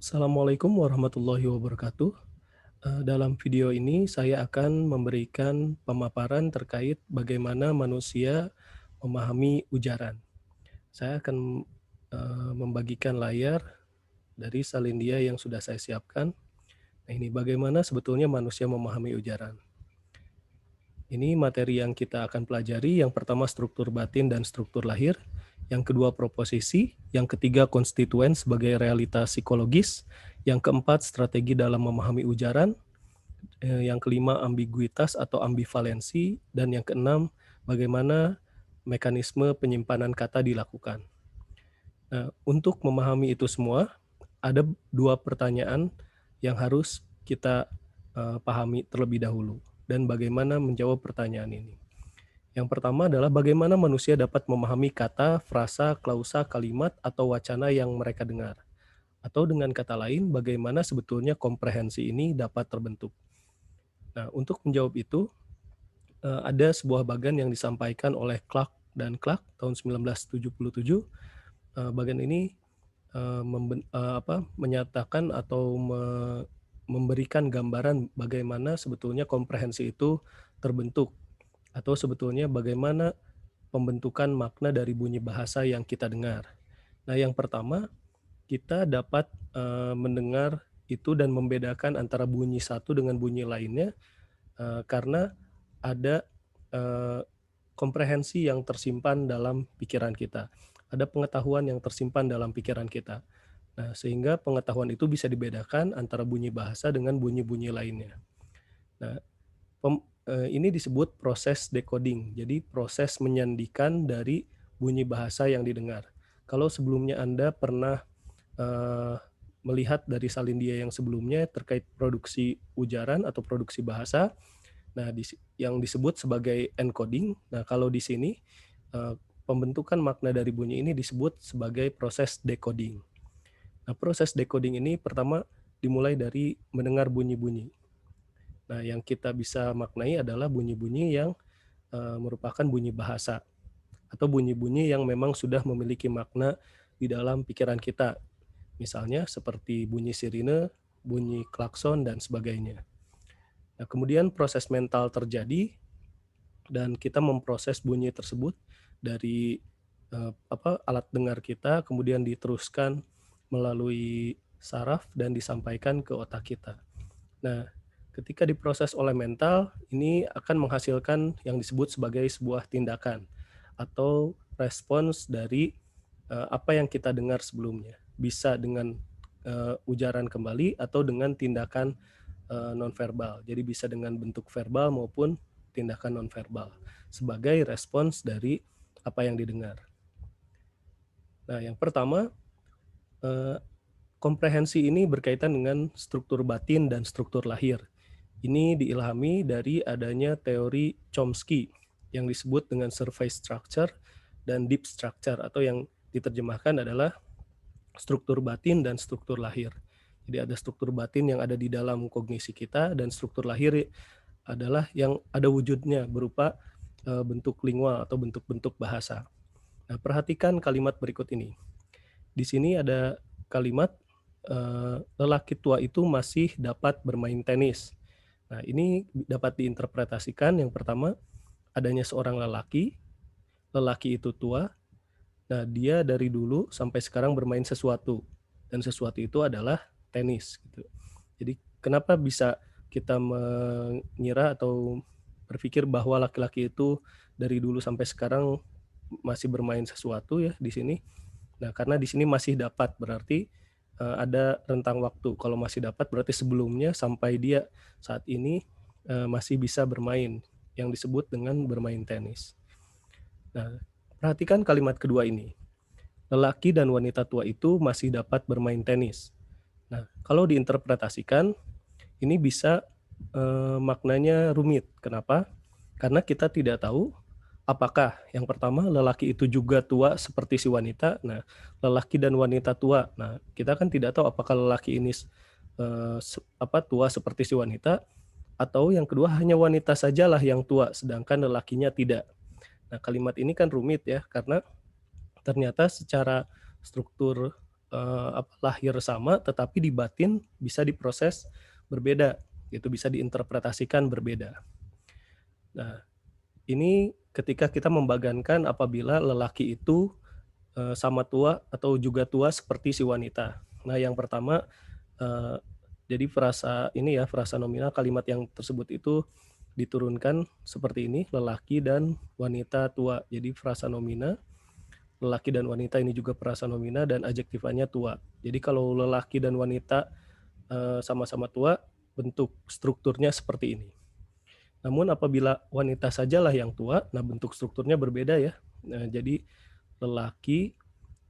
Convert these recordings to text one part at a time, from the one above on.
Assalamualaikum warahmatullahi wabarakatuh. Dalam video ini saya akan memberikan pemaparan terkait bagaimana manusia memahami ujaran. Saya akan membagikan layar dari salindia yang sudah saya siapkan. Nah, ini bagaimana sebetulnya manusia memahami ujaran. Ini materi yang kita akan pelajari. Yang pertama struktur batin dan struktur lahir. Yang kedua proposisi. Yang ketiga konstituen sebagai realitas psikologis. Yang keempat strategi dalam memahami ujaran. Yang kelima ambiguitas atau ambivalensi. Dan yang keenam bagaimana mekanisme penyimpanan kata dilakukan. Nah, untuk memahami itu semua, ada dua pertanyaan yang harus kita pahami terlebih dahulu. Dan bagaimana menjawab pertanyaan ini. Yang pertama adalah bagaimana manusia dapat memahami kata, frasa, klausa, kalimat, atau wacana yang mereka dengar. Atau dengan kata lain, bagaimana sebetulnya komprehensi ini dapat terbentuk. Nah, untuk menjawab itu, ada sebuah bagan yang disampaikan oleh Clark dan Clark tahun 1977. Bagan ini menyatakan atau memberikan gambaran bagaimana sebetulnya komprehensi itu terbentuk, atau sebetulnya bagaimana pembentukan makna dari bunyi bahasa yang kita dengar. Nah, yang pertama, kita dapat mendengar itu dan membedakan antara bunyi satu dengan bunyi lainnya karena ada komprehensi yang tersimpan dalam pikiran kita. Ada pengetahuan yang tersimpan dalam pikiran kita. Nah, sehingga pengetahuan itu bisa dibedakan antara bunyi bahasa dengan bunyi-bunyi lainnya. Nah, ini disebut proses decoding. Jadi proses menyandikan dari bunyi bahasa yang didengar. Kalau sebelumnya Anda pernah melihat dari salindia yang sebelumnya terkait produksi ujaran atau produksi bahasa, nah yang disebut sebagai encoding. Nah, kalau di sini pembentukan makna dari bunyi ini disebut sebagai proses decoding. Nah, proses decoding ini pertama dimulai dari mendengar bunyi-bunyi. Nah, yang kita bisa maknai adalah bunyi-bunyi yang merupakan bunyi bahasa atau bunyi-bunyi yang memang sudah memiliki makna di dalam pikiran kita. Misalnya seperti bunyi sirine, bunyi klakson, dan sebagainya. Nah, kemudian proses mental terjadi dan kita memproses bunyi tersebut dari alat dengar kita, kemudian diteruskan melalui saraf dan disampaikan ke otak kita. Nah, ketika diproses oleh mental, ini akan menghasilkan yang disebut sebagai sebuah tindakan atau respons dari apa yang kita dengar sebelumnya. Bisa dengan ujaran kembali atau dengan tindakan nonverbal. Jadi bisa dengan bentuk verbal maupun tindakan nonverbal sebagai respons dari apa yang didengar. Nah, yang pertama, komprehensi ini berkaitan dengan struktur batin dan struktur lahir. Ini diilhami dari adanya teori Chomsky yang disebut dengan surface structure dan deep structure, atau yang diterjemahkan adalah struktur batin dan struktur lahir. Jadi ada struktur batin yang ada di dalam kognisi kita dan struktur lahir adalah yang ada wujudnya berupa bentuk lingual atau bentuk-bentuk bahasa. Nah, perhatikan kalimat berikut ini. Di sini ada kalimat lelaki tua itu masih dapat bermain tenis. Nah, ini dapat diinterpretasikan yang pertama, adanya seorang lelaki, lelaki itu tua, nah dia dari dulu sampai sekarang bermain sesuatu, dan sesuatu itu adalah tenis. Gitu. Jadi kenapa bisa kita mengira atau berpikir bahwa laki-laki itu dari dulu sampai sekarang masih bermain sesuatu ya di sini? Nah, karena di sini masih dapat berarti ada rentang waktu. Kalau masih dapat berarti sebelumnya sampai dia saat ini masih bisa bermain, yang disebut dengan bermain tenis. Nah, perhatikan kalimat kedua ini. Lelaki dan wanita tua itu masih dapat bermain tenis. Nah, kalau diinterpretasikan, ini bisa maknanya rumit. Kenapa? Karena kita tidak tahu apakah yang pertama lelaki itu juga tua seperti si wanita. Nah, lelaki dan wanita tua. Nah, kita kan tidak tahu apakah lelaki ini tua seperti si wanita, atau yang kedua hanya wanita sajalah yang tua sedangkan lelakinya tidak. Nah, kalimat ini kan rumit ya karena ternyata secara struktur lahir sama, tetapi di batin bisa diproses berbeda, itu bisa diinterpretasikan berbeda. Nah, ini ketika kita membagankan apabila lelaki itu sama tua atau juga tua seperti si wanita. Nah, yang pertama, eee, jadi frasa ini ya, frasa nominal kalimat yang tersebut itu diturunkan seperti ini, lelaki dan wanita tua. Jadi frasa nomina, lelaki dan wanita ini juga frasa nomina dan adjektifannya tua. Jadi kalau lelaki dan wanita sama-sama tua, bentuk strukturnya seperti ini. Namun apabila wanita sajalah yang tua, nah bentuk strukturnya berbeda ya. Nah, jadi lelaki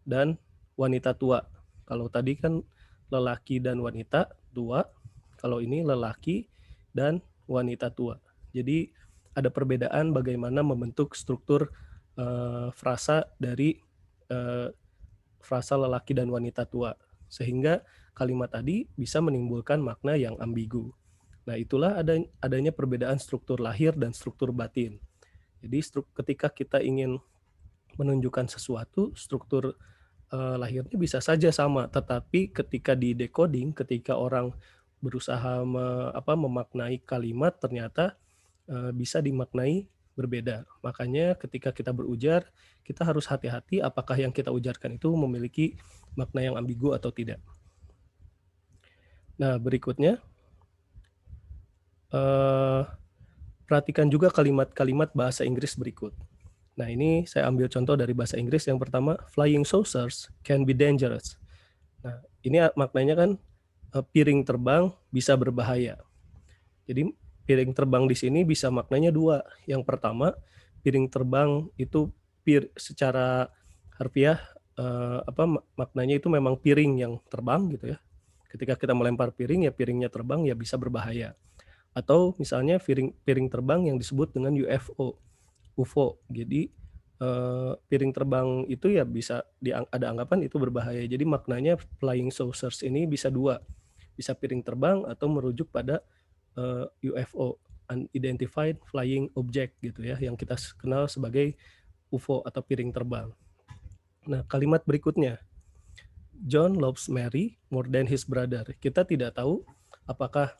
dan wanita tua. Kalau tadi kan lelaki dan wanita tua, kalau ini lelaki dan wanita tua. Jadi ada perbedaan bagaimana membentuk struktur frasa dari eh, frasa lelaki dan wanita tua. Sehingga kalimat tadi bisa menimbulkan makna yang ambigu. Nah, itulah adanya perbedaan struktur lahir dan struktur batin. Jadi ketika kita ingin menunjukkan sesuatu, struktur lahirnya bisa saja sama, tetapi ketika di decoding, ketika orang berusaha memaknai kalimat, ternyata bisa dimaknai berbeda. Makanya ketika kita berujar, kita harus hati-hati apakah yang kita ujarkan itu memiliki makna yang ambigu atau tidak. Nah, berikutnya, perhatikan juga kalimat-kalimat bahasa Inggris berikut. Nah, ini saya ambil contoh dari bahasa Inggris. Yang pertama, flying saucers can be dangerous. Nah, ini maknanya kan piring terbang bisa berbahaya. Jadi piring terbang di sini bisa maknanya dua. Yang pertama, piring terbang itu secara harfiah maknanya itu memang piring yang terbang gitu ya. Ketika kita melempar piring, ya piringnya terbang, ya bisa berbahaya. Atau misalnya piring terbang yang disebut dengan UFO. Jadi piring terbang itu ya bisa ada anggapan itu berbahaya. Jadi maknanya flying saucers ini bisa dua, bisa piring terbang atau merujuk pada UFO, unidentified flying object gitu ya, yang kita kenal sebagai UFO atau piring terbang. Nah, kalimat berikutnya, John loves Mary more than his brother. Kita tidak tahu apakah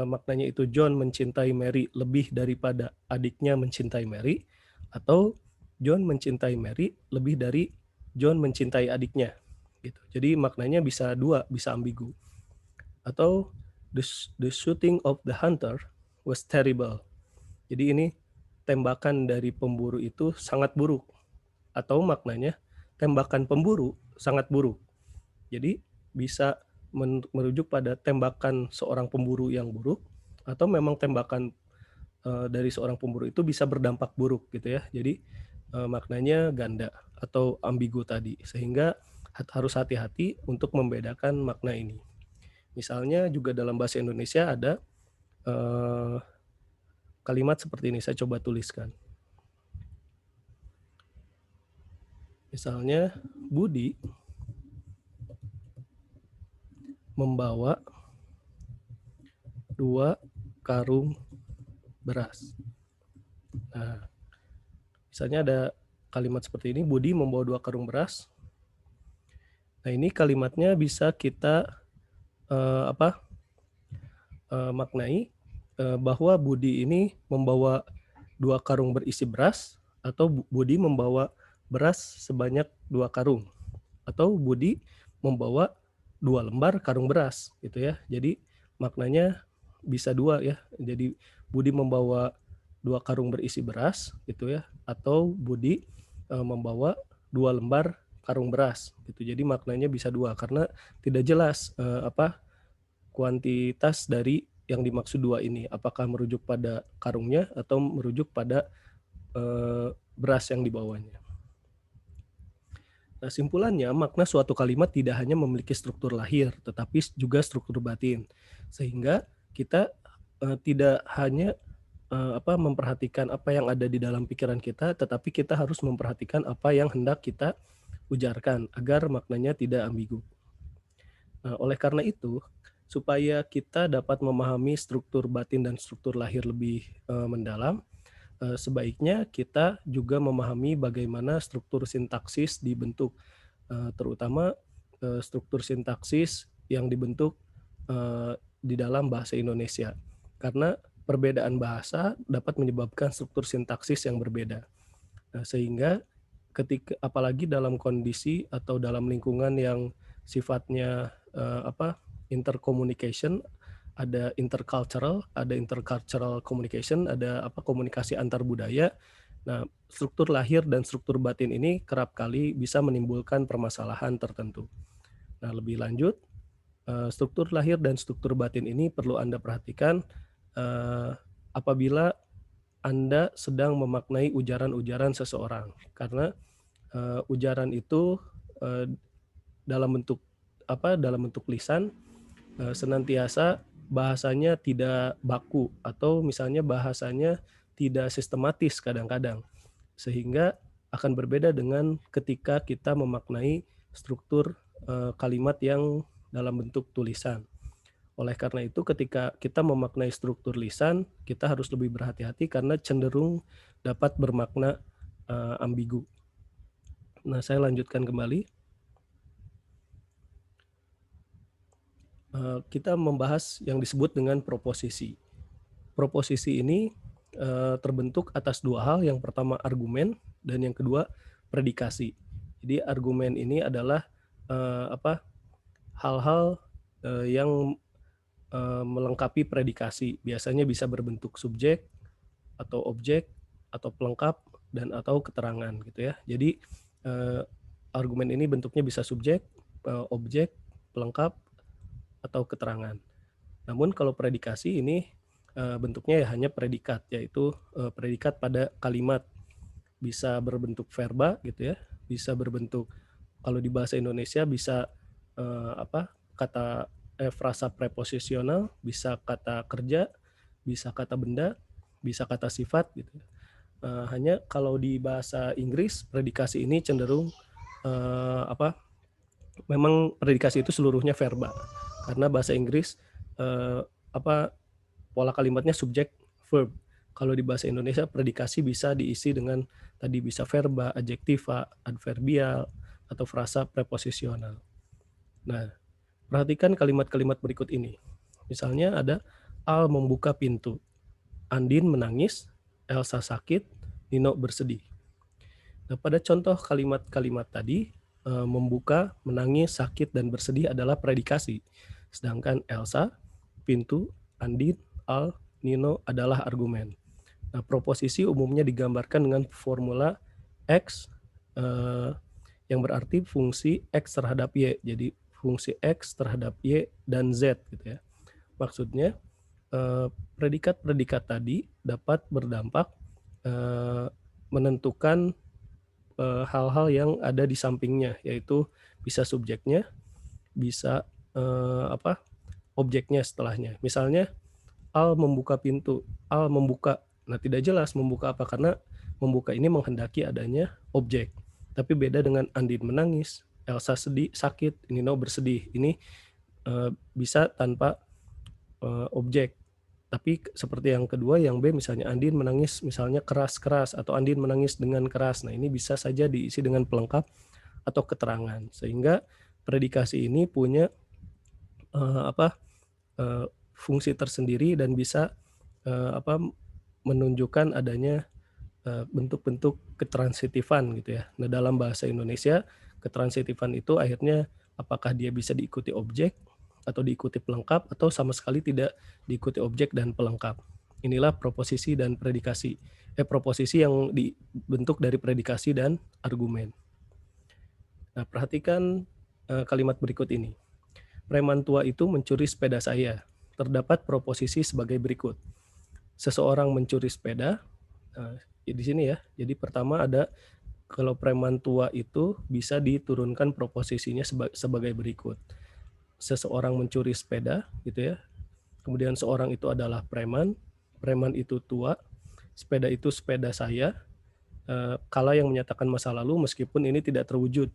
maknanya itu John mencintai Mary lebih daripada adiknya mencintai Mary, atau John mencintai Mary lebih dari John mencintai adiknya. Gitu. Jadi maknanya bisa dua, bisa ambigu. Atau the shooting of the hunter was terrible. Jadi ini tembakan dari pemburu itu sangat buruk. Atau maknanya tembakan pemburu sangat buruk. Jadi bisa merujuk pada tembakan seorang pemburu yang buruk, atau memang tembakan dari seorang pemburu itu bisa berdampak buruk gitu ya. Jadi maknanya ganda atau ambigu tadi, sehingga harus hati-hati untuk membedakan makna ini. Misalnya juga dalam bahasa Indonesia ada kalimat seperti ini, saya coba tuliskan. Misalnya Budi membawa 2 karung beras. Nah, misalnya ada kalimat seperti ini, Budi membawa 2 karung beras. Nah, ini kalimatnya bisa kita maknai bahwa Budi ini membawa 2 karung berisi beras, atau Budi membawa beras sebanyak 2 karung, atau Budi membawa 2 lembar karung beras gitu ya. Jadi maknanya bisa dua ya. Jadi Budi membawa 2 karung berisi beras gitu ya, atau Budi membawa 2 lembar karung beras gitu. Jadi maknanya bisa dua karena tidak jelas kuantitas dari yang dimaksud dua ini, apakah merujuk pada karungnya atau merujuk pada beras yang dibawanya. Nah, simpulannya, makna suatu kalimat tidak hanya memiliki struktur lahir, tetapi juga struktur batin. Sehingga kita tidak hanya memperhatikan apa yang ada di dalam pikiran kita, tetapi kita harus memperhatikan apa yang hendak kita ujarkan agar maknanya tidak ambigu. Nah, oleh karena itu, supaya kita dapat memahami struktur batin dan struktur lahir lebih mendalam, sebaiknya kita juga memahami bagaimana struktur sintaksis dibentuk, terutama struktur sintaksis yang dibentuk di dalam bahasa Indonesia. Karena perbedaan bahasa dapat menyebabkan struktur sintaksis yang berbeda. Nah, sehingga ketika apalagi dalam kondisi atau dalam lingkungan yang sifatnya intercommunication, ada intercultural communication, ada komunikasi antar budaya. Nah, struktur lahir dan struktur batin ini kerap kali bisa menimbulkan permasalahan tertentu. Nah, lebih lanjut, struktur lahir dan struktur batin ini perlu Anda perhatikan apabila Anda sedang memaknai ujaran-ujaran seseorang. Karena ujaran itu dalam bentuk lisan senantiasa bahasanya tidak baku atau misalnya bahasanya tidak sistematis kadang-kadang. Sehingga akan berbeda dengan ketika kita memaknai struktur kalimat yang dalam bentuk tulisan. Oleh karena itu ketika kita memaknai struktur lisan, kita harus lebih berhati-hati karena cenderung dapat bermakna ambigu. Nah, saya lanjutkan kembali. Kita membahas yang disebut dengan proposisi. Proposisi ini terbentuk atas dua hal. Yang pertama argumen dan yang kedua predikasi. Jadi argumen ini adalah hal-hal yang melengkapi predikasi. Biasanya bisa berbentuk subjek atau objek atau pelengkap dan atau keterangan gitu ya. Jadi argumen ini bentuknya bisa subjek, objek, pelengkap atau keterangan. Namun kalau predikasi ini bentuknya hanya predikat, yaitu predikat pada kalimat. Bisa berbentuk verba gitu ya, bisa berbentuk, kalau di bahasa Indonesia bisa frasa preposisional, bisa kata kerja, bisa kata benda, bisa kata sifat gitu. Hanya kalau di bahasa Inggris predikasi ini cenderung memang predikasi itu seluruhnya verba. Karena bahasa Inggris pola kalimatnya subjek verb. Kalau di bahasa Indonesia predikasi bisa diisi dengan tadi bisa verba, adjektiva, adverbial atau frasa preposisional. Nah, perhatikan kalimat-kalimat berikut ini. Misalnya ada Al membuka pintu, Andin menangis, Elsa sakit, Nino bersedih. Nah, pada contoh kalimat-kalimat tadi, membuka, menangis, sakit, dan bersedih adalah predikasi. Sedangkan Elsa, pintu, Andin, Al, Nino adalah argumen. Nah, proposisi umumnya digambarkan dengan formula X yang berarti fungsi X terhadap Y. Jadi fungsi X terhadap Y dan Z gitu ya. Maksudnya predikat-predikat tadi dapat berdampak menentukan hal-hal yang ada di sampingnya, yaitu bisa subjeknya, bisa objeknya setelahnya. Misalnya Al membuka pintu, Al membuka. Nah, tidak jelas membuka apa karena membuka ini menghendaki adanya objek. Tapi beda dengan Andin menangis, Elsa sedih, sakit, Nino bersedih. Ini bisa tanpa objek. Tapi seperti yang kedua, yang B misalnya Andin menangis misalnya keras-keras atau Andin menangis dengan keras. Nah, ini bisa saja diisi dengan pelengkap atau keterangan. Sehingga predikasi ini punya fungsi tersendiri dan bisa menunjukkan adanya bentuk-bentuk ketransitifan gitu ya. Nah, dalam bahasa Indonesia ketransitifan itu akhirnya apakah dia bisa diikuti objek atau diikuti pelengkap atau sama sekali tidak diikuti objek dan pelengkap. Inilah proposisi dan predikasi. Proposisi yang dibentuk dari predikasi dan argumen. Nah, perhatikan kalimat berikut ini. Preman tua itu mencuri sepeda saya. Terdapat proposisi sebagai berikut. Seseorang mencuri sepeda. Di sini ya. Jadi pertama ada kalau preman tua itu bisa diturunkan proposisinya sebagai berikut. Seseorang mencuri sepeda gitu ya. Kemudian seorang itu adalah preman. Preman itu tua. Sepeda itu sepeda saya. Kala yang menyatakan masa lalu meskipun ini tidak terwujud,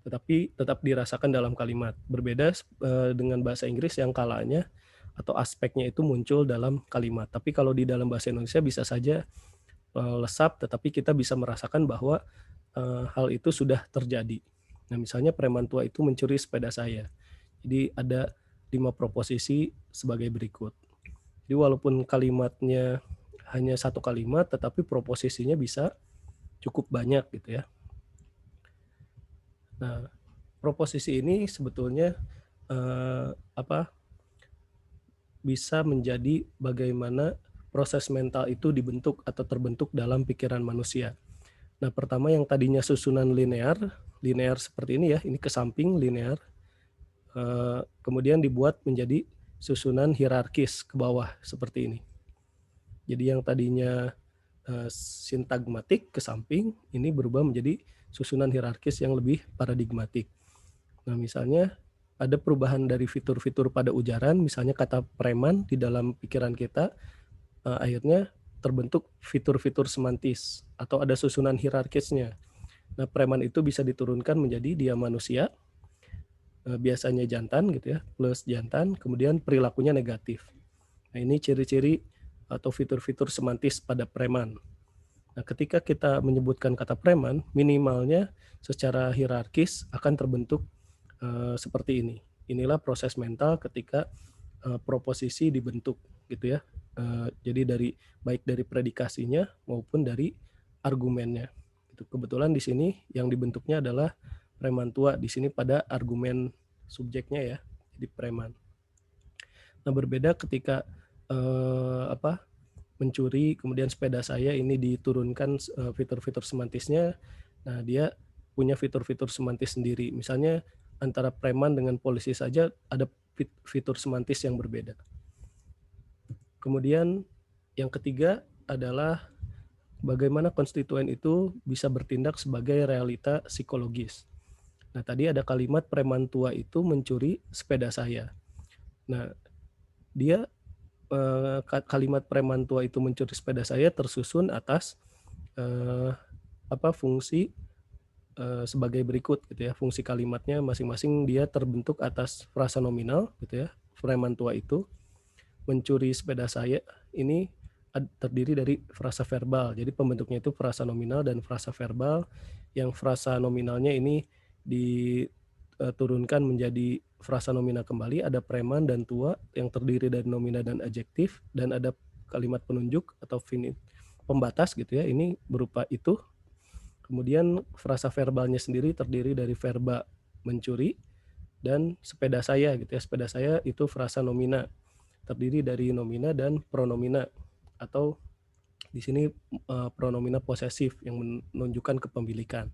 tetapi tetap dirasakan dalam kalimat. Berbeda dengan bahasa Inggris yang kalanya atau aspeknya itu muncul dalam kalimat. Tapi kalau di dalam bahasa Indonesia bisa saja lesap, tetapi kita bisa merasakan bahwa hal itu sudah terjadi. Nah, misalnya preman tua itu mencuri sepeda saya. Jadi ada 5 proposisi sebagai berikut. Jadi walaupun kalimatnya hanya satu kalimat, tetapi proposisinya bisa cukup banyak gitu ya. Nah, proposisi ini sebetulnya bisa menjadi bagaimana proses mental itu dibentuk atau terbentuk dalam pikiran manusia. Nah, pertama yang tadinya susunan linear, linear seperti ini ya, ini ke samping linear, kemudian dibuat menjadi susunan hierarkis ke bawah seperti ini. Jadi yang tadinya sintagmatik ke samping, ini berubah menjadi susunan hierarkis yang lebih paradigmatik. Nah, misalnya ada perubahan dari fitur-fitur pada ujaran, misalnya kata preman di dalam pikiran kita, akhirnya terbentuk fitur-fitur semantis atau ada susunan hierarkisnya. Nah, preman itu bisa diturunkan menjadi dia manusia, biasanya jantan gitu ya, plus jantan, kemudian perilakunya negatif. Nah, ini ciri-ciri atau fitur-fitur semantis pada preman. Nah, ketika kita menyebutkan kata preman, minimalnya secara hierarkis akan terbentuk seperti ini. Inilah proses mental ketika proposisi dibentuk gitu ya. Jadi baik dari predikasinya maupun dari argumennya. Itu kebetulan di sini yang dibentuknya adalah preman tua di sini pada argumen subjeknya ya. Jadi preman. Nah, berbeda ketika mencuri, kemudian sepeda saya ini diturunkan fitur-fitur semantisnya. Nah, dia punya fitur-fitur semantis sendiri. Misalnya antara preman dengan polisi saja ada fitur semantis yang berbeda. Kemudian yang ketiga adalah bagaimana konstituen itu bisa bertindak sebagai realita psikologis. Nah, tadi ada kalimat preman tua itu mencuri sepeda saya. Nah, dia kalimat preman tua itu mencuri sepeda saya tersusun atas fungsi sebagai berikut gitu ya. Fungsi kalimatnya masing-masing dia terbentuk atas frasa nominal gitu ya. Preman tua itu mencuri sepeda saya ini terdiri dari frasa verbal. Jadi pembentuknya itu frasa nominal dan frasa verbal. Yang frasa nominalnya ini diturunkan menjadi frasa nominal kembali. Ada preman dan tua yang terdiri dari nomina dan adjektif, dan ada kalimat penunjuk atau pembatas gitu ya. Ini berupa itu. Kemudian frasa verbalnya sendiri terdiri dari verba mencuri dan sepeda saya gitu ya. Sepeda saya itu frasa nomina, terdiri dari nomina dan pronomina atau di sini pronomina posesif yang menunjukkan kepemilikan.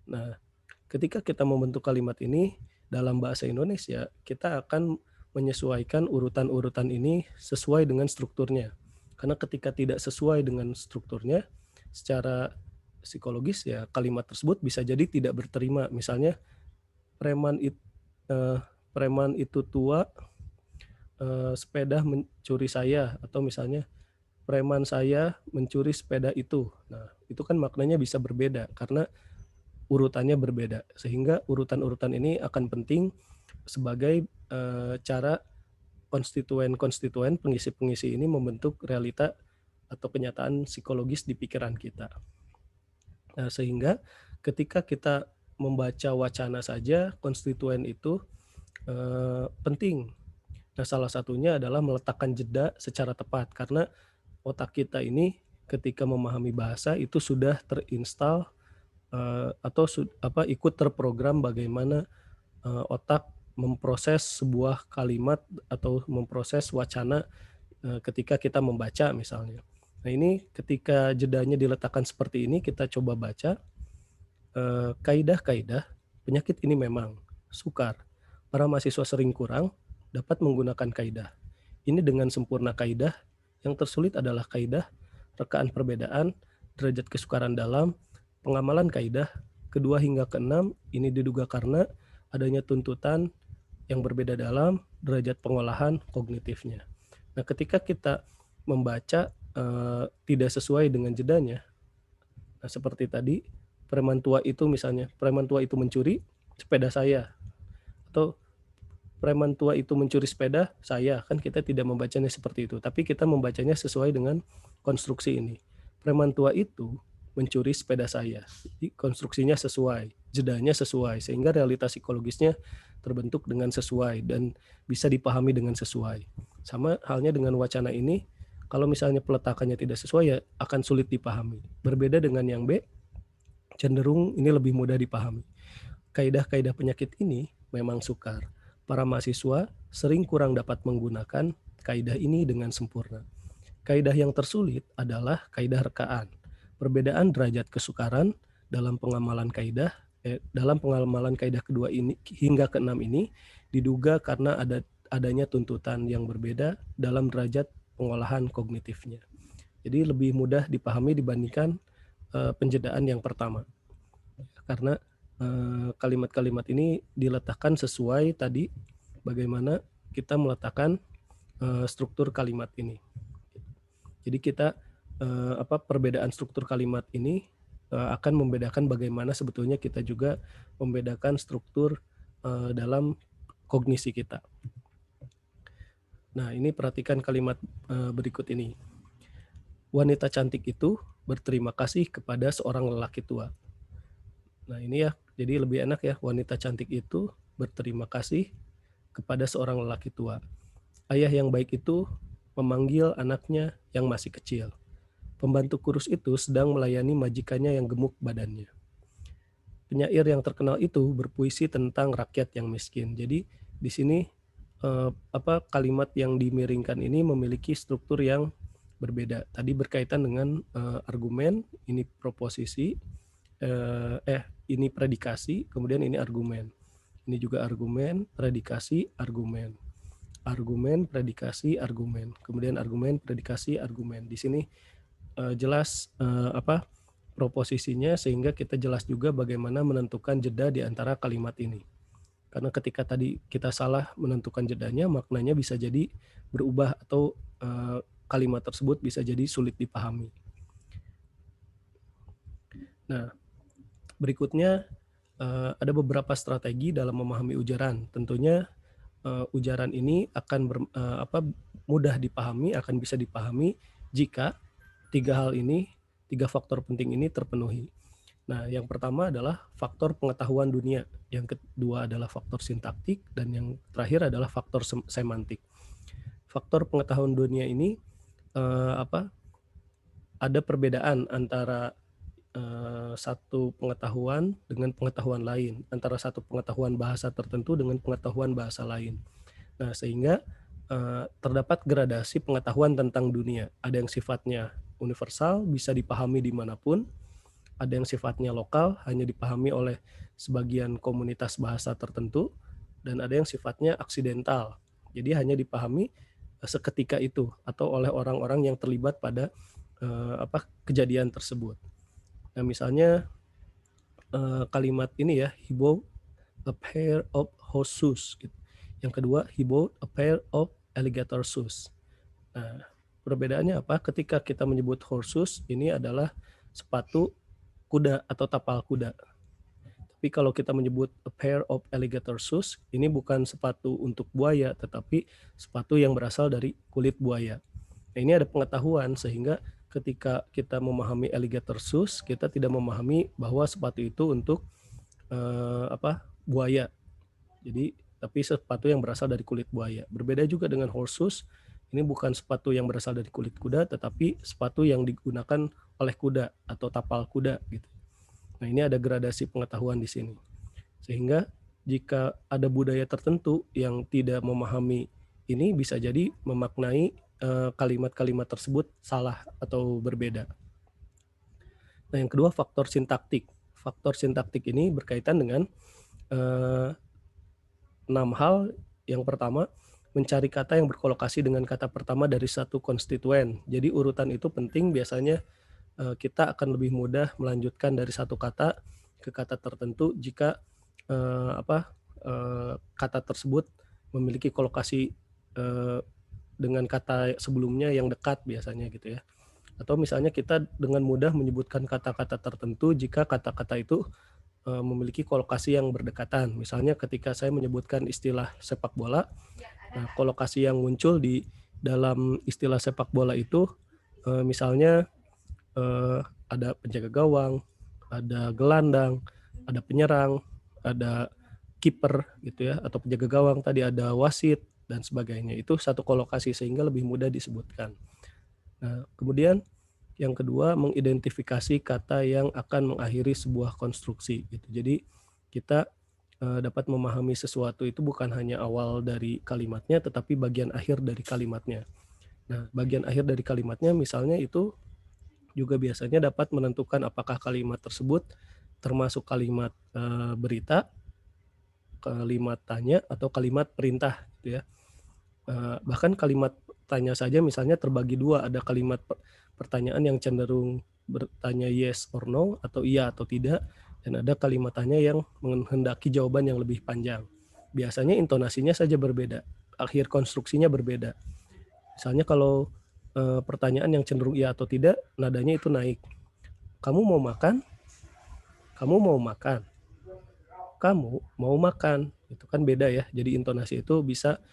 Nah, ketika kita membentuk kalimat ini dalam bahasa Indonesia, kita akan menyesuaikan urutan-urutan ini sesuai dengan strukturnya. Karena ketika tidak sesuai dengan strukturnya, secara psikologis ya kalimat tersebut bisa jadi tidak berterima. Misalnya preman itu tua, sepeda mencuri saya, atau misalnya preman saya mencuri sepeda itu. Nah, itu kan maknanya bisa berbeda karena urutannya berbeda. Sehingga urutan-urutan ini akan penting sebagai cara konstituen-konstituen pengisi-pengisi ini membentuk realita atau kenyataan psikologis di pikiran kita. Nah, sehingga ketika kita membaca wacana saja, konstituen itu penting. Nah, salah satunya adalah meletakkan jeda secara tepat, karena otak kita ini ketika memahami bahasa itu sudah terinstal atau ikut terprogram bagaimana otak memproses sebuah kalimat atau memproses wacana ketika kita membaca misalnya. Nah, ini ketika jedanya diletakkan seperti ini, kita coba baca kaidah-kaidah penyakit ini memang sukar. Para mahasiswa sering kurang dapat menggunakan kaidah. Ini dengan sempurna kaidah, yang tersulit adalah kaidah, rekaan perbedaan, derajat kesukaran dalam, pengamalan kaidah, kedua hingga keenam, ini diduga karena adanya tuntutan yang berbeda dalam derajat pengolahan kognitifnya. Nah, ketika kita membaca tidak sesuai dengan jedanya, nah seperti tadi, preman tua itu misalnya, preman tua itu mencuri sepeda saya, atau preman tua itu mencuri sepeda saya, kan kita tidak membacanya seperti itu, tapi kita membacanya sesuai dengan konstruksi ini. Preman tua itu mencuri sepeda saya, jadi konstruksinya sesuai. jedanya sesuai, sehingga realitas psikologisnya terbentuk dengan sesuai dan bisa dipahami dengan sesuai. Sama halnya dengan wacana ini, kalau misalnya peletakannya tidak sesuai ya akan sulit dipahami. Berbeda dengan yang B, cenderung ini lebih mudah dipahami. Kaidah-kaidah penyakit ini memang sukar. Para mahasiswa sering kurang dapat menggunakan kaidah ini dengan sempurna. Kaidah yang tersulit adalah kaidah rekaan. Perbedaan derajat kesukaran dalam pengamalan kaidah kedua ini hingga keenam ini diduga karena adanya tuntutan yang berbeda dalam derajat pengolahan kognitifnya. Jadi lebih mudah dipahami dibandingkan penjedaan yang pertama. Karena kalimat-kalimat ini diletakkan sesuai tadi bagaimana kita meletakkan struktur kalimat ini. Jadi kita perbedaan struktur kalimat ini akan membedakan bagaimana sebetulnya kita juga membedakan struktur dalam kognisi kita. Nah, ini perhatikan kalimat berikut ini. Wanita cantik itu berterima kasih kepada seorang lelaki tua. Nah, ini ya, jadi lebih enak ya, wanita cantik itu berterima kasih kepada seorang lelaki tua. Ayah yang baik itu memanggil anaknya yang masih kecil. Pembantu kurus itu sedang melayani majikannya yang gemuk badannya. Penyair yang terkenal itu berpuisi tentang rakyat yang miskin. Jadi di sini kalimat yang dimiringkan ini memiliki struktur yang berbeda. Tadi berkaitan dengan argumen, ini proposisi, ini predikasi, kemudian ini argumen. Ini juga argumen, predikasi, argumen. Argumen, predikasi, argumen. Kemudian argumen, predikasi, argumen. Di sini jelas proposisinya sehingga kita jelas juga bagaimana menentukan jeda di antara kalimat ini. Karena ketika tadi kita salah menentukan jedanya, maknanya bisa jadi berubah atau kalimat tersebut bisa jadi sulit dipahami. Nah, berikutnya ada beberapa strategi dalam memahami ujaran. Tentunya ujaran ini akan mudah dipahami, akan bisa dipahami jika tiga faktor penting ini terpenuhi. Nah, yang pertama adalah faktor pengetahuan dunia, yang kedua adalah faktor sintaktik, dan yang terakhir adalah faktor semantik. Faktor pengetahuan dunia ini ada perbedaan antara satu pengetahuan dengan pengetahuan lain, antara satu pengetahuan bahasa tertentu dengan pengetahuan bahasa lain. Nah, sehingga terdapat gradasi pengetahuan tentang dunia. Ada yang sifatnya universal, bisa dipahami dimanapun. Ada yang sifatnya lokal, hanya dipahami oleh sebagian komunitas bahasa tertentu. Dan ada yang sifatnya aksidental, jadi hanya dipahami seketika itu atau oleh orang-orang yang terlibat pada kejadian tersebut. Nah, misalnya kalimat ini ya, he bought a pair of horseshoes. Gitu. Yang kedua, he bought a pair of alligator shoes. Nah, perbedaannya apa? Ketika kita menyebut horseshoes, ini adalah sepatu kuda atau tapal kuda. Tapi kalau kita menyebut a pair of alligator shoes, ini bukan sepatu untuk buaya, tetapi sepatu yang berasal dari kulit buaya. Nah, ini ada pengetahuan sehingga ketika kita memahami alligator shoes, kita tidak memahami bahwa sepatu itu untuk buaya. Jadi, tapi sepatu yang berasal dari kulit buaya. Berbeda juga dengan horseshoes, ini bukan sepatu yang berasal dari kulit kuda, tetapi sepatu yang digunakan oleh kuda atau tapal kuda gitu. Nah, ini ada gradasi pengetahuan di sini. Sehingga jika ada budaya tertentu yang tidak memahami ini, bisa jadi memaknai kalimat-kalimat tersebut salah atau berbeda. Nah, yang kedua faktor sintaktik. Faktor sintaktik ini berkaitan dengan 6 hal. Yang pertama, mencari kata yang berkolokasi dengan kata pertama dari satu konstituen. Jadi urutan itu penting, biasanya kita akan lebih mudah melanjutkan dari satu kata ke kata tertentu jika kata tersebut memiliki kolokasi dengan kata sebelumnya yang dekat biasanya gitu ya. Atau misalnya kita dengan mudah menyebutkan kata-kata tertentu jika kata-kata itu memiliki kolokasi yang berdekatan. Misalnya ketika saya menyebutkan istilah sepak bola, nah, kolokasi yang muncul di dalam istilah sepak bola itu misalnya ada penjaga gawang, ada gelandang, ada penyerang, ada kiper gitu ya, atau penjaga gawang, tadi ada wasit dan sebagainya. Itu satu kolokasi sehingga lebih mudah disebutkan. Nah, kemudian yang kedua, mengidentifikasi kata yang akan mengakhiri sebuah konstruksi gitu. Jadi kita dapat memahami sesuatu itu bukan hanya awal dari kalimatnya, tetapi bagian akhir dari kalimatnya. Nah, bagian akhir dari kalimatnya misalnya itu juga biasanya dapat menentukan apakah kalimat tersebut termasuk kalimat berita, kalimat tanya, atau kalimat perintah gitu ya. Bahkan kalimat tanya saja misalnya terbagi dua, ada kalimat pertanyaan yang cenderung bertanya yes or no atau iya atau tidak, dan ada kalimat tanya yang menghendaki jawaban yang lebih panjang. Biasanya intonasinya saja berbeda, akhir konstruksinya berbeda. Misalnya kalau pertanyaan yang cenderung iya atau tidak, nadanya itu naik. Kamu mau makan? Kamu mau makan? Kamu mau makan? Itu kan beda ya. Jadi intonasi itu bisa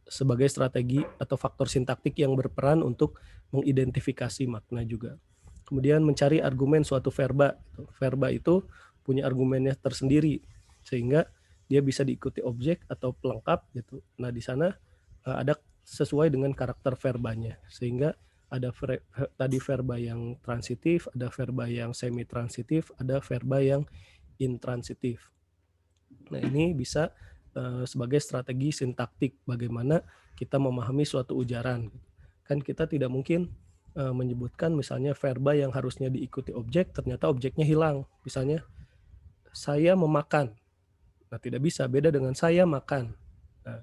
sebagai strategi atau faktor sintaktik yang berperan untuk mengidentifikasi makna juga. Kemudian mencari argumen suatu verba. Verba itu punya argumennya tersendiri sehingga dia bisa diikuti objek atau pelengkap gitu. Nah, di sana ada sesuai dengan karakter verbanya sehingga ada tadi verba yang transitif, ada verba yang semi transitif, ada verba yang intransitif. Nah, ini bisa sebagai strategi sintaktik bagaimana kita memahami suatu ujaran. Kan kita tidak mungkin menyebutkan misalnya verba yang harusnya diikuti objek, ternyata objeknya hilang. Misalnya, saya memakan. Nah, tidak bisa, beda dengan saya makan. Nah,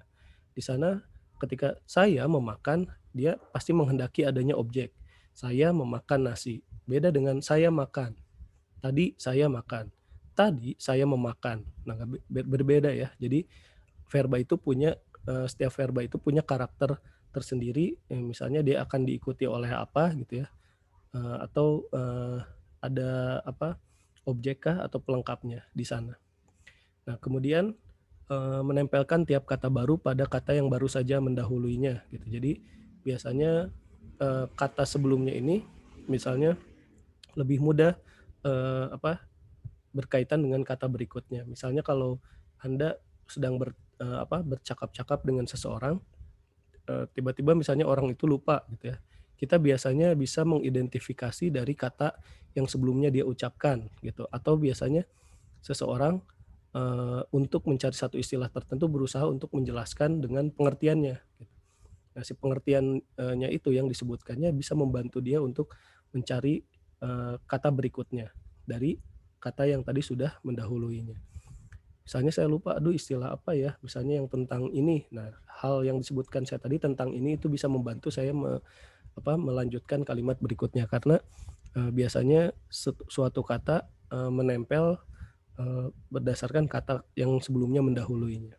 di sana ketika saya memakan, dia pasti menghendaki adanya objek. Saya memakan nasi. Beda dengan saya makan. Tadi saya makan. Tadi saya memakan. Nah, berbeda ya. Jadi verba itu punya setiap verba itu punya karakter tersendiri. Misalnya dia akan diikuti oleh apa gitu ya. Atau ada apa objek kah atau pelengkapnya di sana. Nah, kemudian menempelkan tiap kata baru pada kata yang baru saja mendahuluinya gitu. Jadi biasanya kata sebelumnya ini misalnya lebih mudah berkaitan dengan kata berikutnya. Misalnya kalau Anda sedang bercakap-cakap dengan seseorang, tiba-tiba misalnya orang itu lupa gitu ya. Kita biasanya bisa mengidentifikasi dari kata yang sebelumnya dia ucapkan gitu. Atau biasanya seseorang untuk mencari satu istilah tertentu berusaha untuk menjelaskan dengan pengertiannya. Gitu. Nah, si pengertiannya itu yang disebutkannya bisa membantu dia untuk mencari kata berikutnya dari kata yang tadi sudah mendahuluinya. Misalnya saya lupa, aduh istilah apa ya, misalnya yang tentang ini. Nah, hal yang disebutkan saya tadi tentang ini itu bisa membantu saya melanjutkan kalimat berikutnya karena biasanya suatu kata menempel berdasarkan kata yang sebelumnya mendahuluinya.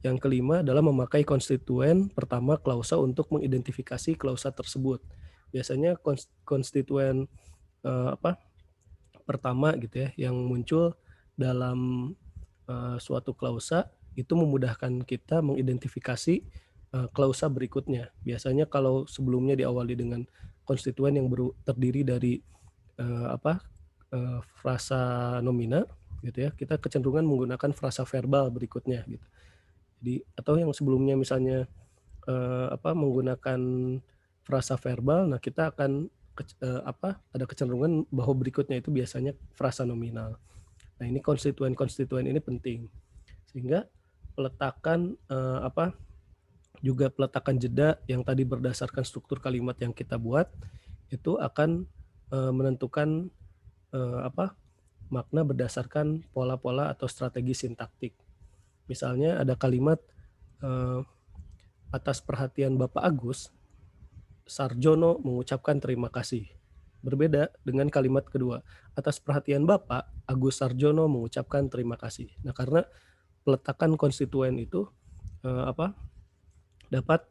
Yang kelima adalah memakai konstituen pertama klausa untuk mengidentifikasi klausa tersebut. Biasanya konstituen pertama gitu ya yang muncul dalam suatu klausa itu memudahkan kita mengidentifikasi klausa berikutnya. Biasanya kalau sebelumnya diawali dengan konstituen yang terdiri dari frasa nomina gitu ya, kita kecenderungan menggunakan frasa verbal berikutnya gitu. Jadi atau yang sebelumnya misalnya menggunakan frasa verbal, nah kita akan ada kecenderungan bahwa berikutnya itu biasanya frasa nominal. Nah, ini konstituen-konstituen ini penting. Sehingga peletakan juga peletakan jeda yang tadi berdasarkan struktur kalimat yang kita buat itu akan menentukan makna berdasarkan pola-pola atau strategi sintaktik. Misalnya ada kalimat atas perhatian Bapak Agus, Sarjono mengucapkan terima kasih. Berbeda dengan kalimat kedua, atas perhatian Bapak, Agus Sarjono mengucapkan terima kasih. Nah, karena peletakan konstituen itu dapat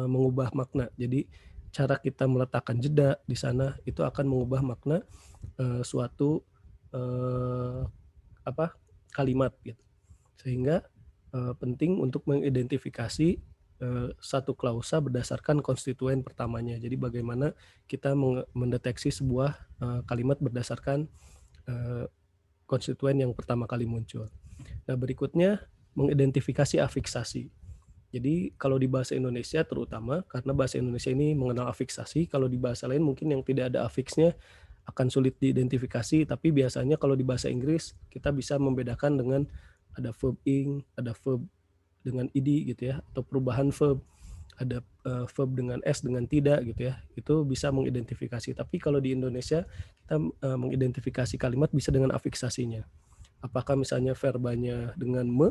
mengubah makna. Jadi cara kita meletakkan jeda di sana itu akan mengubah makna suatu kalimat gitu. Sehingga penting untuk mengidentifikasi satu klausa berdasarkan konstituen pertamanya. Jadi bagaimana kita mendeteksi sebuah kalimat berdasarkan konstituen yang pertama kali muncul. Nah, berikutnya mengidentifikasi afiksasi. Jadi kalau di bahasa Indonesia terutama, karena bahasa Indonesia ini mengenal afiksasi, kalau di bahasa lain mungkin yang tidak ada afiksnya akan sulit diidentifikasi, tapi biasanya kalau di bahasa Inggris kita bisa membedakan dengan ada verb ing, ada verb dengan id gitu ya, atau perubahan verb, ada verb dengan s dengan tidak gitu ya, itu bisa mengidentifikasi. Tapi kalau di Indonesia kita mengidentifikasi kalimat bisa dengan afiksasinya. Apakah misalnya verbanya dengan me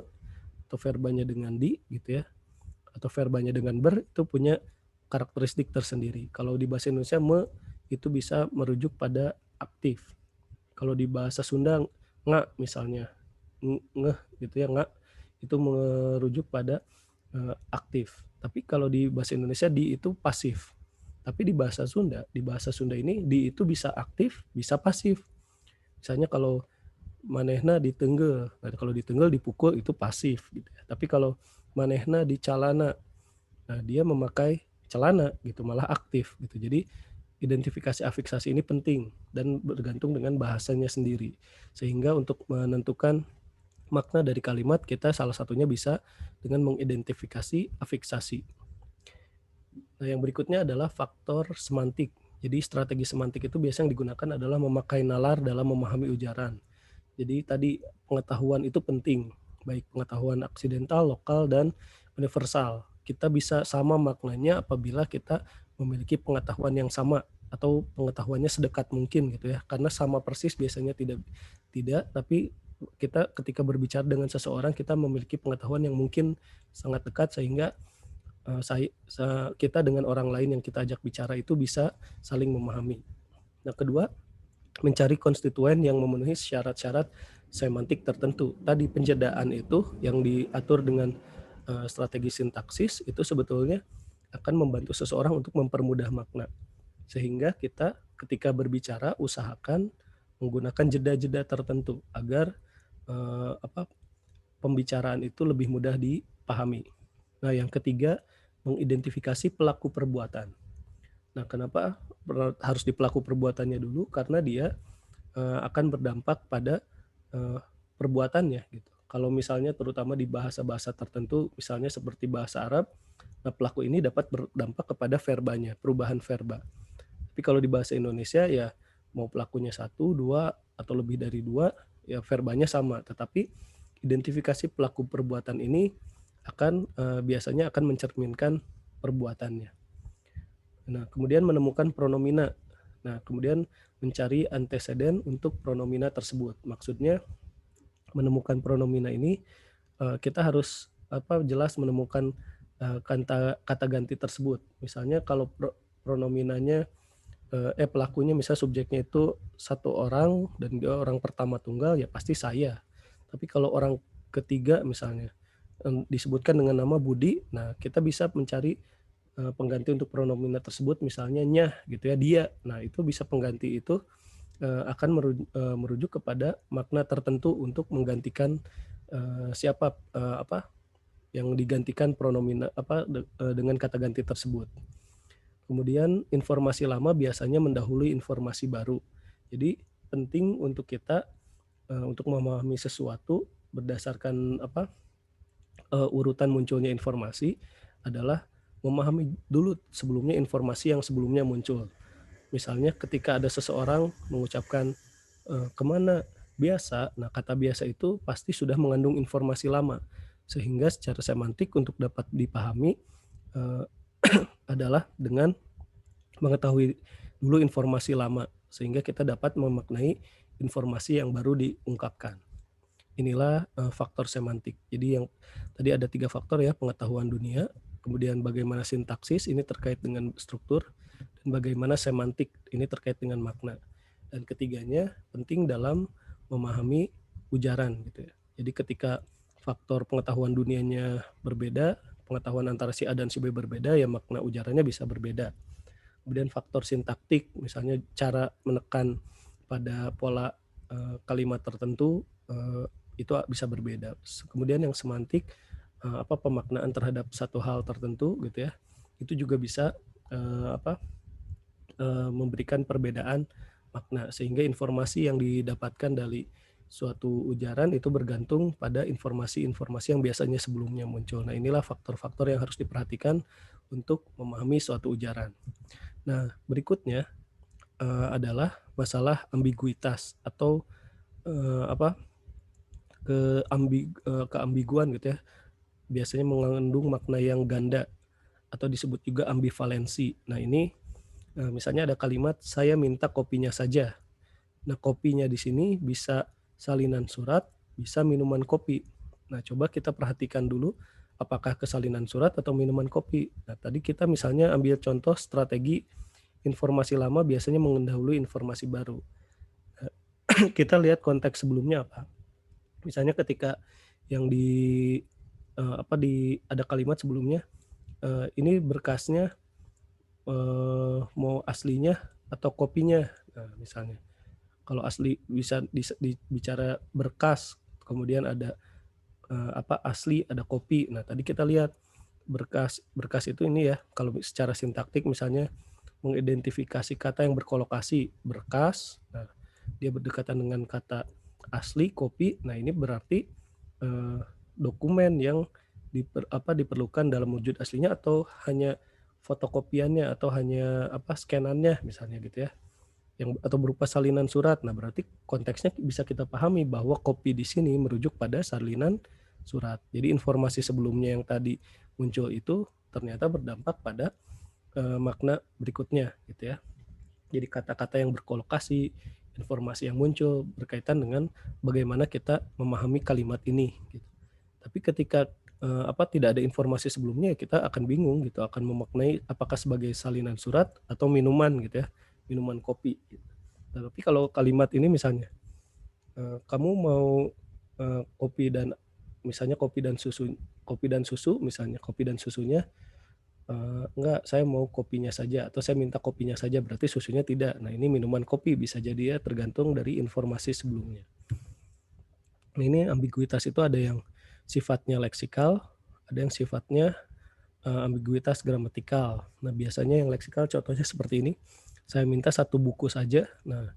atau verbanya dengan di gitu ya, atau verbanya dengan ber, itu punya karakteristik tersendiri. Kalau di bahasa Indonesia me itu bisa merujuk pada aktif. Kalau di bahasa Sunda nga misalnya, ngeh gitu ya, nga itu merujuk pada aktif. Tapi kalau di bahasa Indonesia di itu pasif. Tapi di bahasa Sunda ini di itu bisa aktif, bisa pasif. Misalnya kalau manehna ditenggel, nah kalau ditenggel dipukul itu pasif gitu ya. Tapi kalau manehna dicalana, nah dia memakai celana gitu, malah aktif gitu. Jadi identifikasi afiksasi ini penting dan bergantung dengan bahasanya sendiri. Sehingga untuk menentukan makna dari kalimat kita salah satunya bisa dengan mengidentifikasi afiksasi. Nah, yang berikutnya adalah faktor semantik. Jadi strategi semantik itu biasanya yang digunakan adalah memakai nalar dalam memahami ujaran. Jadi tadi pengetahuan itu penting, baik pengetahuan aksidental, lokal, dan universal. Kita bisa sama maknanya apabila kita memiliki pengetahuan yang sama atau pengetahuannya sedekat mungkin gitu ya. Karena sama persis biasanya tidak, tapi kita ketika berbicara dengan seseorang kita memiliki pengetahuan yang mungkin sangat dekat sehingga kita dengan orang lain yang kita ajak bicara itu bisa saling memahami. Nah, kedua, mencari konstituen yang memenuhi syarat-syarat semantik tertentu. Tadi penjedaan itu yang diatur dengan strategi sintaksis itu sebetulnya akan membantu seseorang untuk mempermudah makna. Sehingga kita ketika berbicara usahakan menggunakan jeda-jeda tertentu agar pembicaraan itu lebih mudah dipahami. Nah, yang ketiga, mengidentifikasi pelaku perbuatan. Nah, kenapa harus di pelaku perbuatannya dulu? Karena dia akan berdampak pada perbuatannya gitu. Kalau misalnya terutama di bahasa-bahasa tertentu, misalnya seperti bahasa Arab, nah pelaku ini dapat berdampak kepada verbanya, perubahan verba. Tapi kalau di bahasa Indonesia ya mau pelakunya satu, dua, atau lebih dari dua, ya verbanya sama. Tetapi identifikasi pelaku perbuatan ini akan biasanya akan mencerminkan perbuatannya. Nah, kemudian menemukan pronomina. Nah, kemudian mencari anteseden untuk pronomina tersebut. Maksudnya menemukan pronomina ini kita harus jelas menemukan kata ganti tersebut. Misalnya kalau pronominanya pelakunya misalnya subjeknya itu satu orang dan dia orang pertama tunggal ya pasti saya. Tapi kalau orang ketiga misalnya disebutkan dengan nama Budi, nah kita bisa mencari pengganti untuk pronomina tersebut misalnya nyah gitu ya, dia. Nah, itu bisa pengganti itu akan merujuk kepada makna tertentu untuk menggantikan siapa yang digantikan pronomina dengan kata ganti tersebut. Kemudian informasi lama biasanya mendahului informasi baru. Jadi penting untuk kita untuk memahami sesuatu berdasarkan urutan munculnya informasi adalah memahami dulu sebelumnya informasi yang sebelumnya muncul. Misalnya ketika ada seseorang mengucapkan kemana biasa, nah kata biasa itu pasti sudah mengandung informasi lama. Sehingga secara semantik untuk dapat dipahami adalah dengan mengetahui dulu informasi lama. Sehingga kita dapat memaknai informasi yang baru diungkapkan. Inilah faktor semantik. Jadi yang tadi ada 3 faktor ya, pengetahuan dunia, kemudian bagaimana sintaksis ini terkait dengan struktur, dan bagaimana semantik ini terkait dengan makna. Dan ketiganya penting dalam memahami ujaran gitu ya. Jadi ketika faktor pengetahuan dunianya berbeda, pengetahuan antara si A dan si B berbeda, ya makna ujarannya bisa berbeda. Kemudian faktor sintaktik, misalnya cara menekan pada pola kalimat tertentu itu bisa berbeda. Kemudian yang semantik pemaknaan terhadap satu hal tertentu gitu ya, itu juga bisa memberikan perbedaan makna, sehingga informasi yang didapatkan dari suatu ujaran itu bergantung pada informasi-informasi yang biasanya sebelumnya muncul. Nah, inilah faktor-faktor yang harus diperhatikan untuk memahami suatu ujaran. Nah, berikutnya adalah masalah ambiguitas atau eh, apa keambiguan gitu ya. Biasanya mengandung makna yang ganda atau disebut juga ambivalensi. Nah, ini misalnya ada kalimat saya minta kopinya saja. Nah, kopinya di sini bisa salinan surat, bisa minuman kopi. Nah, coba kita perhatikan dulu apakah kesalinan surat atau minuman kopi. Nah, tadi kita misalnya ambil contoh strategi informasi lama biasanya mendahului informasi baru. Kita lihat konteks sebelumnya apa. Misalnya ketika yang ada kalimat sebelumnya, ini berkasnya mau aslinya atau kopinya. Nah, misalnya kalau asli bisa dibicara berkas, kemudian ada asli, ada kopi. Nah, tadi kita lihat berkas itu ini ya, kalau secara sintaktik misalnya mengidentifikasi kata yang berkolokasi, berkas. Nah, dia berdekatan dengan kata asli, kopi. Nah, ini berarti dokumen yang diperlukan dalam wujud aslinya atau hanya fotokopiannya atau hanya scanannya misalnya gitu ya, yang atau berupa salinan surat. Nah, berarti konteksnya bisa kita pahami bahwa kopi di sini merujuk pada salinan surat. Jadi informasi sebelumnya yang tadi muncul itu ternyata berdampak pada makna berikutnya gitu ya. Jadi kata-kata yang berkolokasi, informasi yang muncul berkaitan dengan bagaimana kita memahami kalimat ini gitu. Tapi ketika tidak ada informasi sebelumnya, kita akan bingung gitu, akan memaknai apakah sebagai salinan surat atau minuman gitu ya, minuman kopi. Gitu. Nah, tapi kalau kalimat ini misalnya, kamu mau kopi dan misalnya kopi dan susu misalnya, kopi dan susunya, enggak, saya mau kopinya saja atau saya minta kopinya saja, berarti susunya tidak. Nah, ini minuman kopi bisa jadi ya, tergantung dari informasi sebelumnya. Nah, ini ambiguitas itu ada yang sifatnya leksikal, ada yang sifatnya ambiguitas gramatikal. Nah, biasanya yang leksikal contohnya seperti ini. Saya minta satu buku saja. Nah,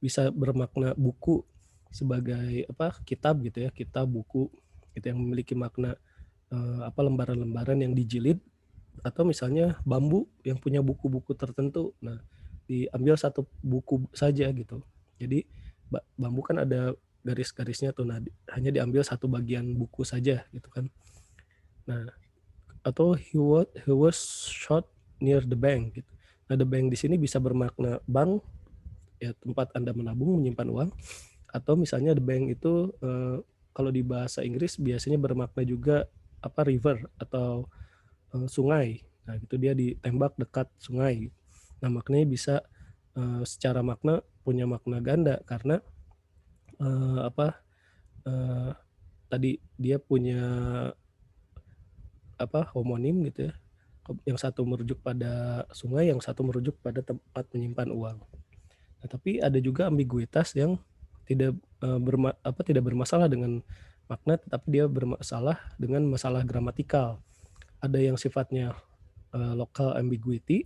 bisa bermakna buku sebagai kitab gitu ya, kitab buku itu yang memiliki makna lembaran-lembaran yang dijilid, atau misalnya bambu yang punya buku-buku tertentu. Nah, diambil satu buku saja gitu. Jadi bambu kan ada garis-garisnya tuh. Nah, hanya diambil satu bagian buku saja gitu kan. Nah, atau he was shot near the bank gitu. Nah, the bank di sini bisa bermakna bank ya, tempat Anda menabung menyimpan uang, atau misalnya the bank itu kalau di bahasa Inggris biasanya bermakna juga river atau sungai. Nah, itu dia ditembak dekat sungai. Nah, maknanya bisa secara makna punya makna ganda karena tadi dia punya homonim gitu ya. Yang satu merujuk pada sungai, yang satu merujuk pada tempat menyimpan uang. Nah, tapi ada juga ambiguitas yang tidak tidak bermasalah dengan makna, tetapi dia bermasalah dengan masalah gramatikal. Ada yang sifatnya local ambiguity,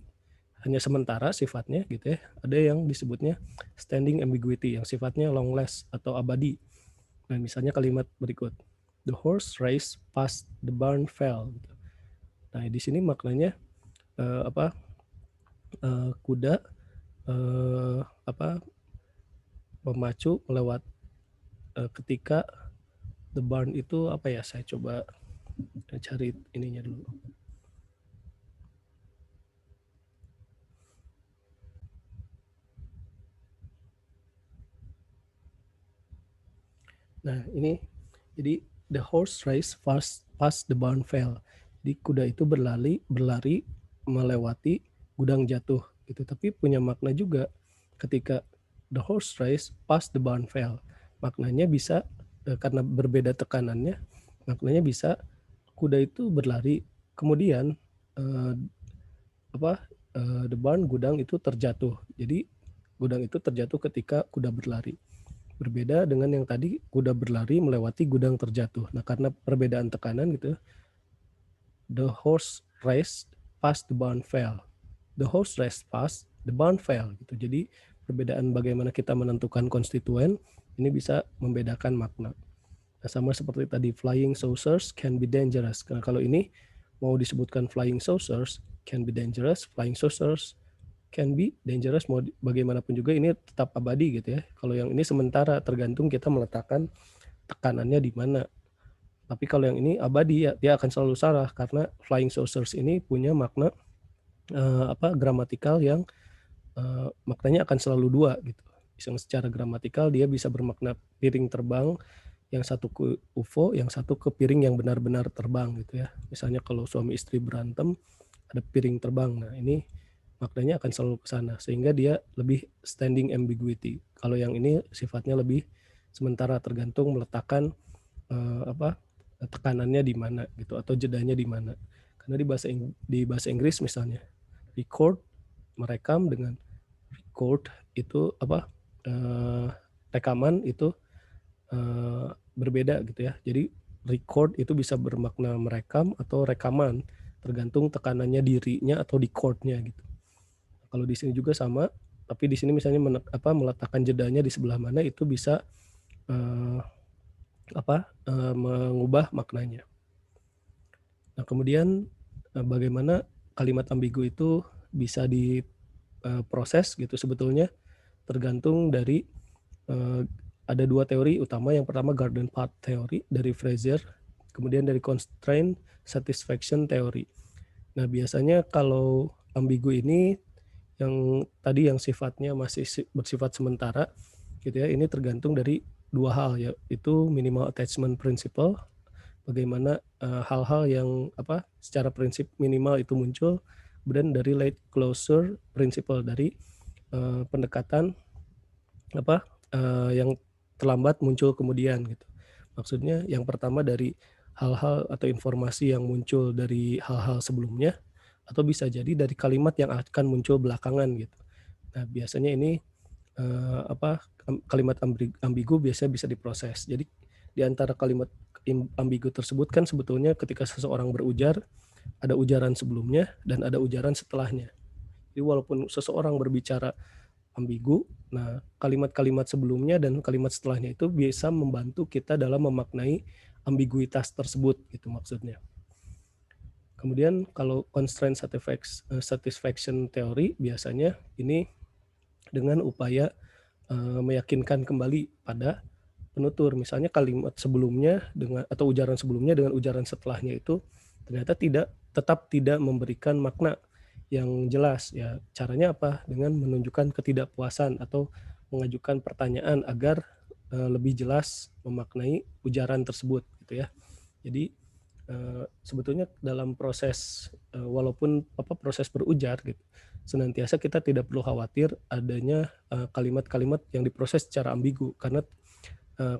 hanya sementara sifatnya gitu ya. Ada yang disebutnya standing ambiguity yang sifatnya long last atau abadi. Nah, misalnya kalimat berikut, the horse race past the barn fell. Nah, di sini maknanya kuda memacu melewat ketika the barn itu saya coba cari ininya dulu. Nah, ini jadi the horse race past the barn fell. Jadi kuda itu berlari melewati gudang jatuh gitu. Tapi punya makna juga ketika the horse race past the barn fell. Maknanya bisa karena berbeda tekanannya, maknanya bisa kuda itu berlari kemudian the barn gudang itu terjatuh. Jadi gudang itu terjatuh ketika kuda berlari. Berbeda dengan yang tadi kuda berlari melewati gudang terjatuh. Nah, karena perbedaan tekanan gitu, The horse raced past the barn fell. The horse raced past the barn fell gitu. Jadi perbedaan bagaimana kita menentukan konstituen ini bisa membedakan makna. Nah, sama seperti tadi flying saucers can be dangerous. Nah, kalau ini mau disebutkan flying saucers can be dangerous, flying saucers can be dangerous, mau bagaimanapun juga ini tetap abadi gitu ya. Kalau yang ini sementara tergantung kita meletakkan tekanannya di mana. Tapi kalau yang ini abadi ya dia akan selalu salah karena flying saucers ini punya makna gramatikal yang maknanya akan selalu dua gitu. Yang secara gramatikal dia bisa bermakna piring terbang, yang satu ke UFO, yang satu ke piring yang benar-benar terbang gitu ya. Misalnya kalau suami istri berantem ada piring terbang. Nah, ini maknanya akan selalu ke sana sehingga dia lebih standing ambiguity. Kalau yang ini sifatnya lebih sementara tergantung meletakkan tekanannya di mana gitu atau jedanya di mana. Karena di bahasa Inggris misalnya record merekam dengan record itu rekaman itu berbeda gitu ya. Jadi record itu bisa bermakna merekam atau rekaman tergantung tekanannya dirinya atau di chord-nya gitu. Kalau di sini juga sama, tapi di sini misalnya meletakkan jedanya di sebelah mana itu bisa mengubah maknanya. Nah, kemudian bagaimana kalimat ambigu itu bisa diproses gitu sebetulnya tergantung dari ada dua teori utama. Yang pertama garden path theory dari Fraser, kemudian dari constraint satisfaction theory. Nah, biasanya kalau ambigu ini yang tadi yang sifatnya masih bersifat sementara gitu ya, ini tergantung dari dua hal ya, itu minimal attachment principle, bagaimana hal-hal yang secara prinsip minimal itu muncul, kemudian dari late closure principle dari pendekatan yang terlambat muncul kemudian gitu. Maksudnya yang pertama dari hal-hal atau informasi yang muncul dari hal-hal sebelumnya, atau bisa jadi dari kalimat yang akan muncul belakangan gitu. Nah, biasanya ini kalimat ambigu biasanya bisa diproses. Jadi di antara kalimat ambigu tersebut kan sebetulnya ketika seseorang berujar, ada ujaran sebelumnya dan ada ujaran setelahnya. Jadi walaupun seseorang berbicara ambigu, nah kalimat-kalimat sebelumnya dan kalimat setelahnya itu bisa membantu kita dalam memaknai ambiguitas tersebut gitu maksudnya. Kemudian kalau constraint satisfaction theory biasanya ini dengan upaya meyakinkan kembali pada penutur. Misalnya kalimat sebelumnya dengan atau ujaran sebelumnya dengan ujaran setelahnya itu ternyata tetap tidak memberikan makna yang jelas ya. Caranya apa? Dengan menunjukkan ketidakpuasan atau mengajukan pertanyaan agar lebih jelas memaknai ujaran tersebut gitu ya. Jadi sebetulnya dalam proses walaupun proses berujar gitu, senantiasa kita tidak perlu khawatir adanya kalimat-kalimat yang diproses secara ambigu karena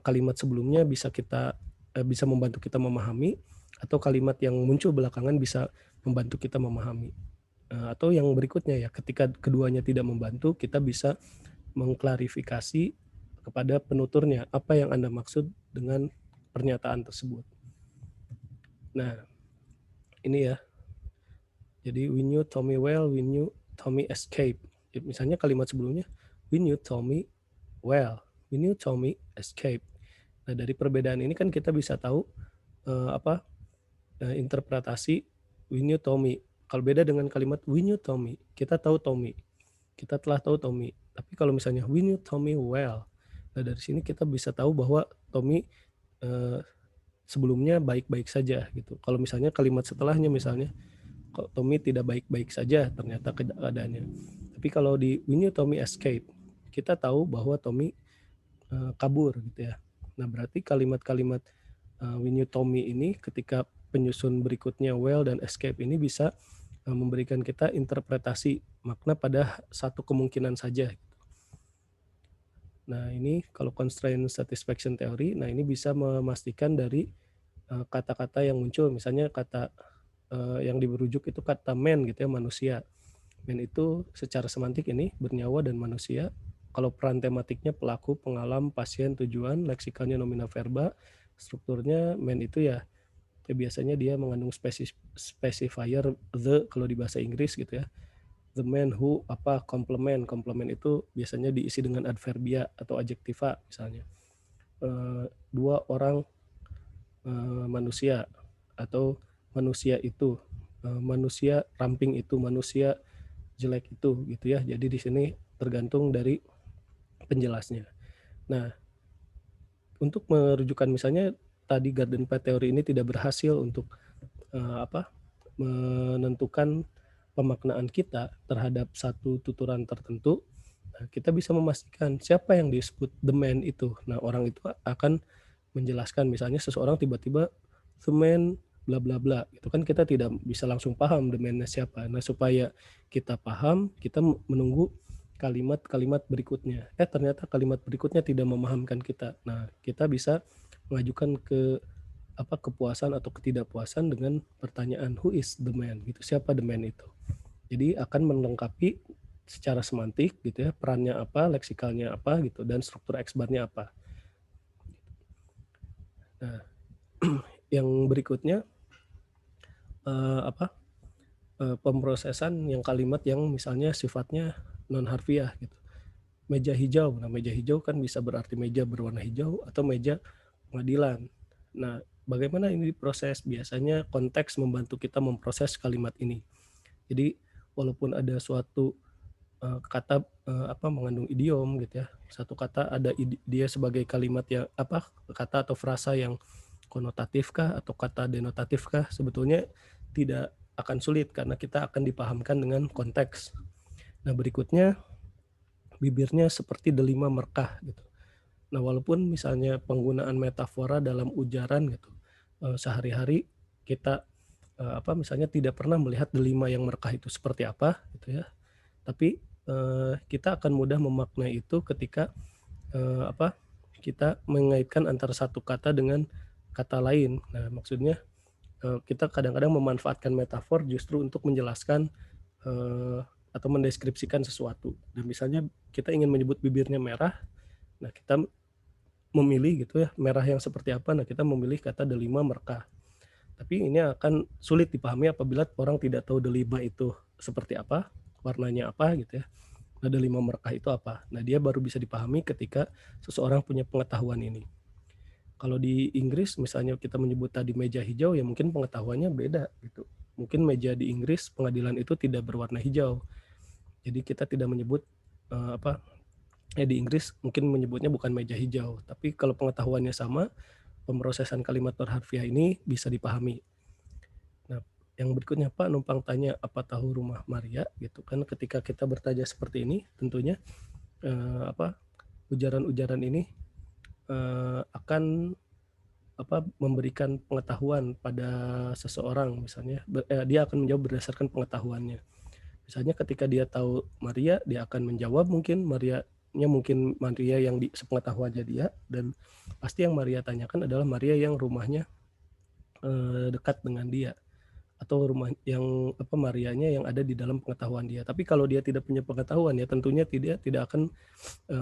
kalimat sebelumnya bisa membantu kita memahami, atau kalimat yang muncul belakangan bisa membantu kita memahami. Atau yang berikutnya ya, ketika keduanya tidak membantu, kita bisa mengklarifikasi kepada penuturnya apa yang Anda maksud dengan pernyataan tersebut. Nah, ini ya. Jadi we knew Tommy well, we knew Tommy escape. Misalnya kalimat sebelumnya we knew Tommy well, we knew Tommy escape. Nah, dari perbedaan ini kan kita bisa tahu interpretasi we knew Tommy. Kalau beda dengan kalimat we knew Tommy, kita tahu Tommy. Kita telah tahu Tommy. Tapi kalau misalnya we knew Tommy well, nah dari sini kita bisa tahu bahwa Tommy sebelumnya baik-baik saja gitu. Kalau misalnya kalimat setelahnya misalnya kok Tommy tidak baik-baik saja ternyata keadaannya. Tapi kalau di we knew Tommy escape, kita tahu bahwa Tommy kabur gitu ya. Nah, berarti kalimat-kalimat we knew Tommy ini ketika penyusun berikutnya well dan escape ini bisa memberikan kita interpretasi makna pada satu kemungkinan saja. Nah, ini kalau constraint satisfaction theory, nah ini bisa memastikan dari kata-kata yang muncul, misalnya kata yang dirujuk itu kata man gitu ya, manusia. Man itu secara semantik ini bernyawa dan manusia. Kalau peran tematiknya pelaku, pengalam, pasien, tujuan, leksikalnya nomina verba, strukturnya man itu ya biasanya dia mengandung specifier the kalau di bahasa Inggris gitu ya. The man who complement. Complement itu biasanya diisi dengan adverbia atau adjektiva misalnya. Dua orang manusia, atau manusia itu, manusia ramping itu, manusia jelek itu gitu ya. Jadi di sini tergantung dari penjelasnya. Nah, untuk merujukan misalnya tadi garden path theory ini tidak berhasil untuk menentukan pemaknaan kita terhadap satu tuturan tertentu, nah kita bisa memastikan siapa yang disebut the man itu. Nah, orang itu akan menjelaskan misalnya seseorang tiba-tiba the man bla bla bla, itu kan kita tidak bisa langsung paham the man-nya siapa. Nah, supaya kita paham, kita menunggu kalimat-kalimat berikutnya. Ternyata kalimat berikutnya tidak memahamkan kita. Nah, kita bisa mengajukan kepuasan atau ketidakpuasan dengan pertanyaan who is the man gitu, siapa the man itu. Jadi akan melengkapi secara semantik gitu ya, perannya apa, leksikalnya apa gitu, dan struktur X-bar-nya apa. Nah, yang berikutnya pemrosesan yang kalimat yang misalnya sifatnya non harfiah gitu. Meja hijau. Nah, meja hijau kan bisa berarti meja berwarna hijau atau meja pengadilan. Nah, bagaimana ini diproses? Biasanya konteks membantu kita memproses kalimat ini. Jadi walaupun ada suatu kata mengandung idiom gitu ya, satu kata ada dia sebagai kalimat yang kata atau frasa yang konotatifkah atau kata denotatifkah, sebetulnya tidak akan sulit karena kita akan dipahamkan dengan konteks. Nah, berikutnya bibirnya seperti delima merkah gitu. Nah, walaupun misalnya penggunaan metafora dalam ujaran gitu, sehari-hari kita misalnya tidak pernah melihat delima yang merkah itu seperti apa gitu ya, tapi kita akan mudah memaknai itu ketika kita mengaitkan antara satu kata dengan kata lain. Nah, maksudnya kita kadang-kadang memanfaatkan metafor justru untuk menjelaskan atau mendeskripsikan sesuatu. Dan misalnya kita ingin menyebut bibirnya merah, nah kita memilih gitu ya, merah yang seperti apa, nah kita memilih kata delima merkah. Tapi ini akan sulit dipahami apabila orang tidak tahu delima itu seperti apa, warnanya apa gitu ya. Nah, delima merkah itu apa? Nah, dia baru bisa dipahami ketika seseorang punya pengetahuan ini. Kalau di Inggris misalnya kita menyebut tadi meja hijau, ya mungkin pengetahuannya beda gitu. Mungkin meja di Inggris pengadilan itu tidak berwarna hijau. Jadi kita tidak menyebut di Inggris mungkin menyebutnya bukan meja hijau. Tapi kalau pengetahuannya sama, pemrosesan kalimat non-harfiah ini bisa dipahami. Nah, yang berikutnya, Pak numpang tanya apa tahu rumah Maria gitu kan. Ketika kita bertanya seperti ini, tentunya ujaran-ujaran ini akan memberikan pengetahuan pada seseorang. Misalnya dia akan menjawab berdasarkan pengetahuannya. Misalnya ketika dia tahu Maria, dia akan menjawab mungkin Maria yang di sepengetahuannya dia, dan pasti yang Maria tanyakan adalah Maria yang rumahnya dekat dengan dia, atau rumah yang Marianya yang ada di dalam pengetahuan dia. Tapi kalau dia tidak punya pengetahuan, ya tentunya tidak akan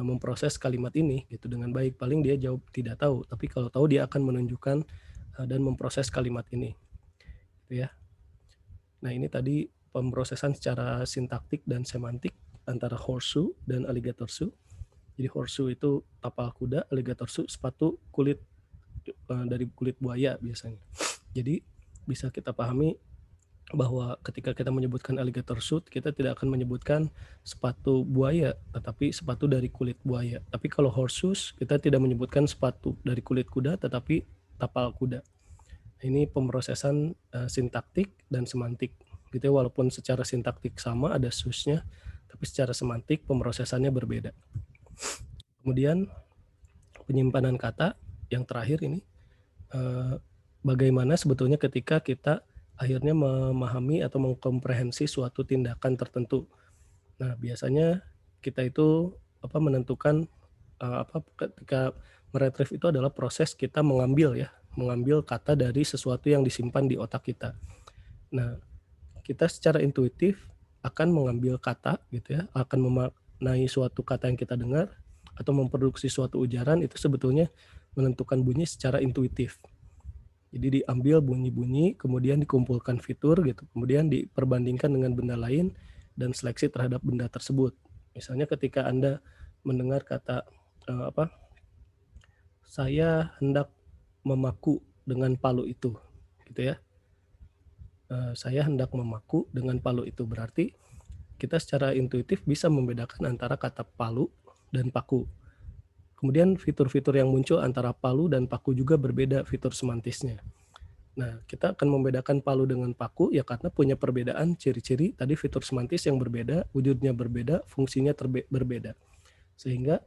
memproses kalimat ini gitu dengan baik. Paling dia jawab tidak tahu, tapi kalau tahu dia akan menunjukkan dan memproses kalimat ini gitu ya. Nah, ini tadi pemrosesan secara sintaktik dan semantik antara horseshoe dan alligator shoe. Jadi horseshoe itu tapal kuda, alligator shoe sepatu kulit dari kulit buaya biasanya. Jadi bisa kita pahami bahwa ketika kita menyebutkan alligator shoe, kita tidak akan menyebutkan sepatu buaya, tetapi sepatu dari kulit buaya. Tapi kalau horseshoes, kita tidak menyebutkan sepatu dari kulit kuda, tetapi tapal kuda. Ini pemrosesan sintaktik dan semantik. Gitu ya, walaupun secara sintaktik sama ada shoes-nya, tapi secara semantik pemrosesannya berbeda. Kemudian penyimpanan kata yang terakhir ini, bagaimana sebetulnya ketika kita akhirnya memahami atau mengkomprehensi suatu tindakan tertentu. Nah, biasanya kita itu menentukan ketika meretrieve itu adalah proses kita mengambil kata dari sesuatu yang disimpan di otak kita. Nah, kita secara intuitif akan mengambil kata gitu ya, akan memaknai suatu kata yang kita dengar atau memproduksi suatu ujaran, itu sebetulnya menentukan bunyi secara intuitif. Jadi diambil bunyi-bunyi, kemudian dikumpulkan fitur gitu, kemudian diperbandingkan dengan benda lain dan seleksi terhadap benda tersebut. Misalnya ketika Anda mendengar kata saya hendak memaku dengan palu itu, gitu ya. Saya hendak memaku dengan palu itu berarti kita secara intuitif bisa membedakan antara kata palu dan paku. Kemudian fitur-fitur yang muncul antara palu dan paku juga berbeda fitur semantisnya. Nah, kita akan membedakan palu dengan paku ya karena punya perbedaan ciri-ciri tadi fitur semantis yang berbeda, wujudnya berbeda, fungsinya berbeda. Sehingga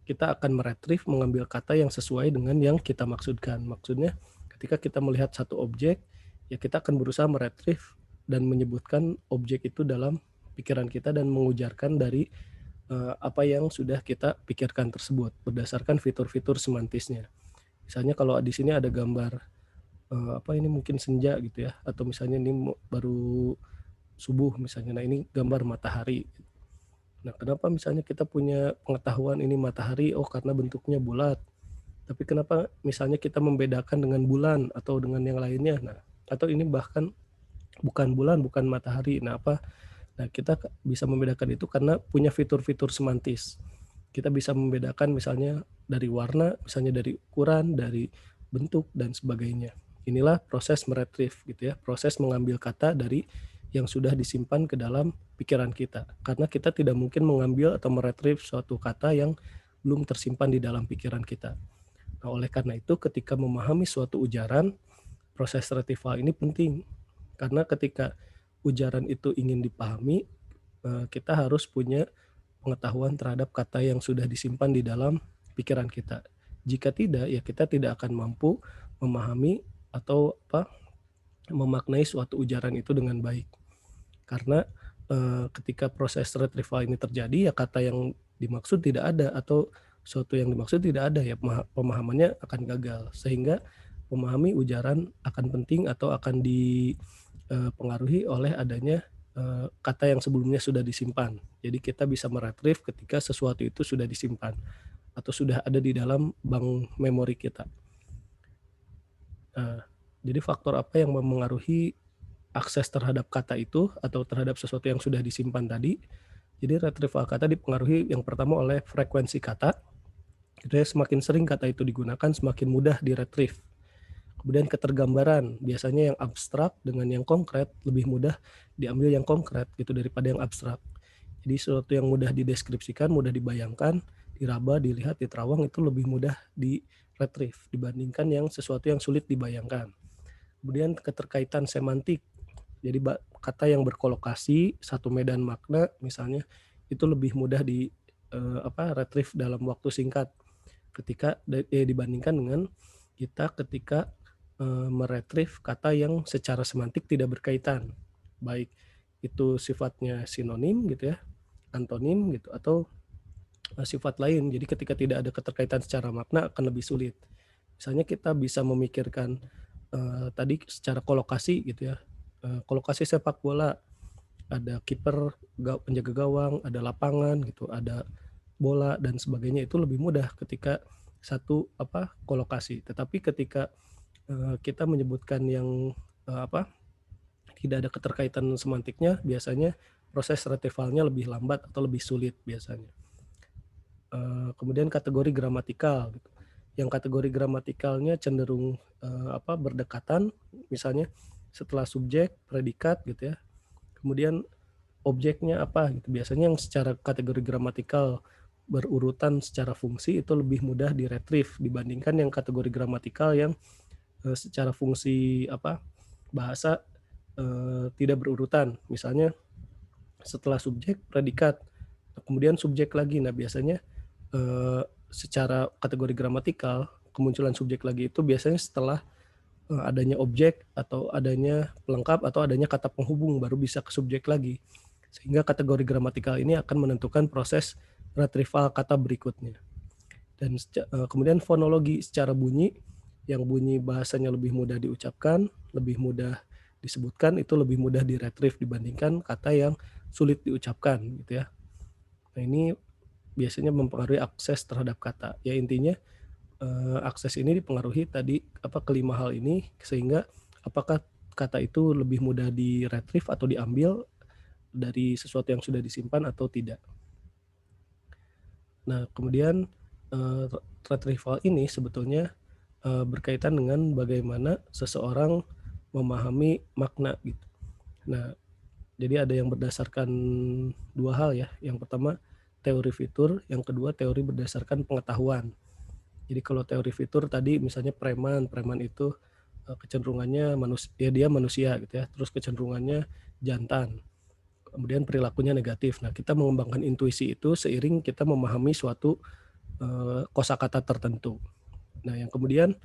kita akan meretrieve mengambil kata yang sesuai dengan yang kita maksudkan. Maksudnya ketika kita melihat satu objek, ya kita akan berusaha meretrieve dan menyebutkan objek itu dalam pikiran kita dan mengujarkan dari apa yang sudah kita pikirkan tersebut berdasarkan fitur-fitur semantisnya. Misalnya kalau di sini ada gambar ini mungkin senja gitu ya, atau misalnya ini baru subuh misalnya. Nah, ini gambar matahari. Nah, kenapa misalnya kita punya pengetahuan ini matahari, oh karena bentuknya bulat. Tapi kenapa misalnya kita membedakan dengan bulan atau dengan yang lainnya? Nah, atau ini bahkan bukan bulan, bukan matahari. Nah, Nah, kita bisa membedakan itu karena punya fitur-fitur semantis. Kita bisa membedakan misalnya dari warna, misalnya dari ukuran, dari bentuk, dan sebagainya. Inilah proses meretrieve gitu ya, proses mengambil kata dari yang sudah disimpan ke dalam pikiran kita. Karena kita tidak mungkin mengambil atau meretrieve suatu kata yang belum tersimpan di dalam pikiran kita. Nah, oleh karena itu ketika memahami suatu ujaran, proses retrieval ini penting. Karena ketika ujaran itu ingin dipahami, kita harus punya pengetahuan terhadap kata yang sudah disimpan di dalam pikiran kita. Jika tidak, ya kita tidak akan mampu memahami atau memaknai suatu ujaran itu dengan baik. Karena ketika proses retrieval ini terjadi, ya kata yang dimaksud tidak ada atau suatu yang dimaksud tidak ada, ya pemahamannya akan gagal. Sehingga memahami ujaran akan penting atau akan dipengaruhi oleh adanya kata yang sebelumnya sudah disimpan. Jadi kita bisa meretrieve ketika sesuatu itu sudah disimpan atau sudah ada di dalam bank memori kita. Jadi faktor apa yang memengaruhi akses terhadap kata itu atau terhadap sesuatu yang sudah disimpan tadi? Jadi retrieval kata dipengaruhi yang pertama oleh frekuensi kata. Jadi semakin sering kata itu digunakan, semakin mudah diretrieve. Kemudian ketergambaran, biasanya yang abstrak dengan yang konkret lebih mudah diambil yang konkret gitu daripada yang abstrak. Jadi sesuatu yang mudah dideskripsikan, mudah dibayangkan, diraba, dilihat, diterawang itu lebih mudah di-retrieve dibandingkan yang sesuatu yang sulit dibayangkan. Kemudian keterkaitan semantik. Jadi kata yang berkolokasi satu medan makna misalnya itu lebih mudah retrieve dalam waktu singkat ketika dibandingkan dengan kita ketika meretrieve kata yang secara semantik tidak berkaitan, baik itu sifatnya sinonim gitu ya, antonim gitu, atau sifat lain. Jadi ketika tidak ada keterkaitan secara makna akan lebih sulit. Misalnya kita bisa memikirkan tadi secara kolokasi gitu ya, kolokasi sepak bola, ada kiper, penjaga gawang, ada lapangan gitu, ada bola dan sebagainya, itu lebih mudah ketika satu kolokasi. Tetapi ketika kita menyebutkan yang tidak ada keterkaitan semantiknya, biasanya proses retrievalnya lebih lambat atau lebih sulit biasanya. Kemudian kategori gramatikal gitu. Yang kategori gramatikalnya cenderung berdekatan, misalnya setelah subjek, predikat gitu ya. Kemudian objeknya apa gitu. Biasanya yang secara kategori gramatikal berurutan secara fungsi itu lebih mudah diretrieve dibandingkan yang kategori gramatikal yang secara fungsi bahasa tidak berurutan. Misalnya setelah subjek, predikat, kemudian subjek lagi. Nah, biasanya secara kategori gramatikal kemunculan subjek lagi itu biasanya setelah adanya objek atau adanya pelengkap atau adanya kata penghubung baru bisa ke subjek lagi. Sehingga kategori gramatikal ini akan menentukan proses retrieval kata berikutnya. Dan kemudian fonologi secara bunyi, yang bunyi bahasanya lebih mudah diucapkan, lebih mudah disebutkan, itu lebih mudah diretrieve dibandingkan kata yang sulit diucapkan gitu ya. Nah, ini biasanya mempengaruhi akses terhadap kata. Ya intinya akses ini dipengaruhi tadi kelima hal ini, sehingga apakah kata itu lebih mudah di-retrieve atau diambil dari sesuatu yang sudah disimpan atau tidak. Nah, kemudian, eee, retrieval ini sebetulnya, berkaitan dengan bagaimana seseorang memahami makna gitu. Nah, jadi ada yang berdasarkan 2 hal ya, yang pertama teori fitur, yang kedua teori berdasarkan pengetahuan. Jadi kalau teori fitur tadi misalnya preman, preman itu, kecenderungannya ya dia manusia gitu ya, terus kecenderungannya jantan, kemudian perilakunya negatif. Nah, kita mengembangkan intuisi itu seiring kita memahami suatu, kosakata tertentu. Nah, yang kemudian,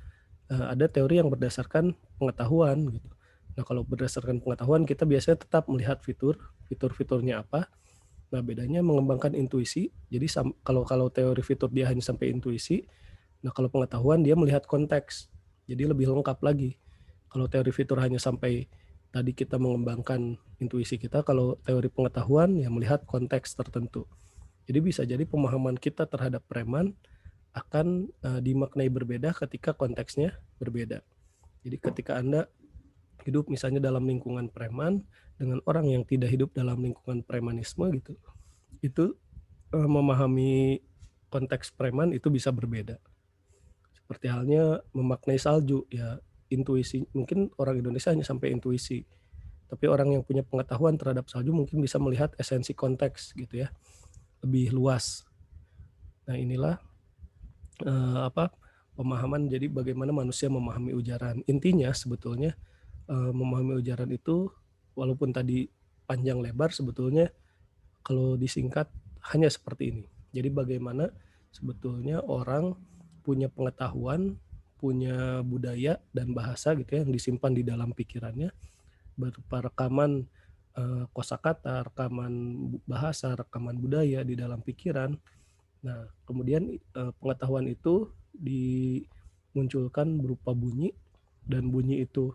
ada teori yang berdasarkan pengetahuan gitu. Nah, kalau berdasarkan pengetahuan kita biasanya tetap melihat fitur-fiturnya apa. Nah, bedanya mengembangkan intuisi, jadi kalau kalau teori fitur dia hanya sampai intuisi, nah kalau pengetahuan dia melihat konteks, jadi lebih lengkap lagi. Kalau teori fitur hanya sampai tadi kita mengembangkan intuisi kita, kalau teori pengetahuan ya melihat konteks tertentu. Jadi bisa jadi pemahaman kita terhadap preman akan, dimaknai berbeda ketika konteksnya berbeda. Jadi ketika Anda hidup misalnya dalam lingkungan preman, dengan orang yang tidak hidup dalam lingkungan premanisme gitu, itu, memahami konteks preman itu bisa berbeda. Seperti halnya memaknai salju, ya intuisi mungkin orang Indonesia hanya sampai intuisi, tapi orang yang punya pengetahuan terhadap salju mungkin bisa melihat esensi konteks gitu ya, lebih luas. Nah inilah, pemahaman jadi bagaimana manusia memahami ujaran. Intinya sebetulnya, memahami ujaran itu walaupun tadi panjang lebar sebetulnya kalau disingkat hanya seperti ini. Jadi bagaimana sebetulnya orang punya pengetahuan, punya budaya dan bahasa gitu ya yang disimpan di dalam pikirannya berupa rekaman, kosakata, rekaman bahasa, rekaman budaya di dalam pikiran. Nah, kemudian, pengetahuan itu dimunculkan berupa bunyi dan bunyi itu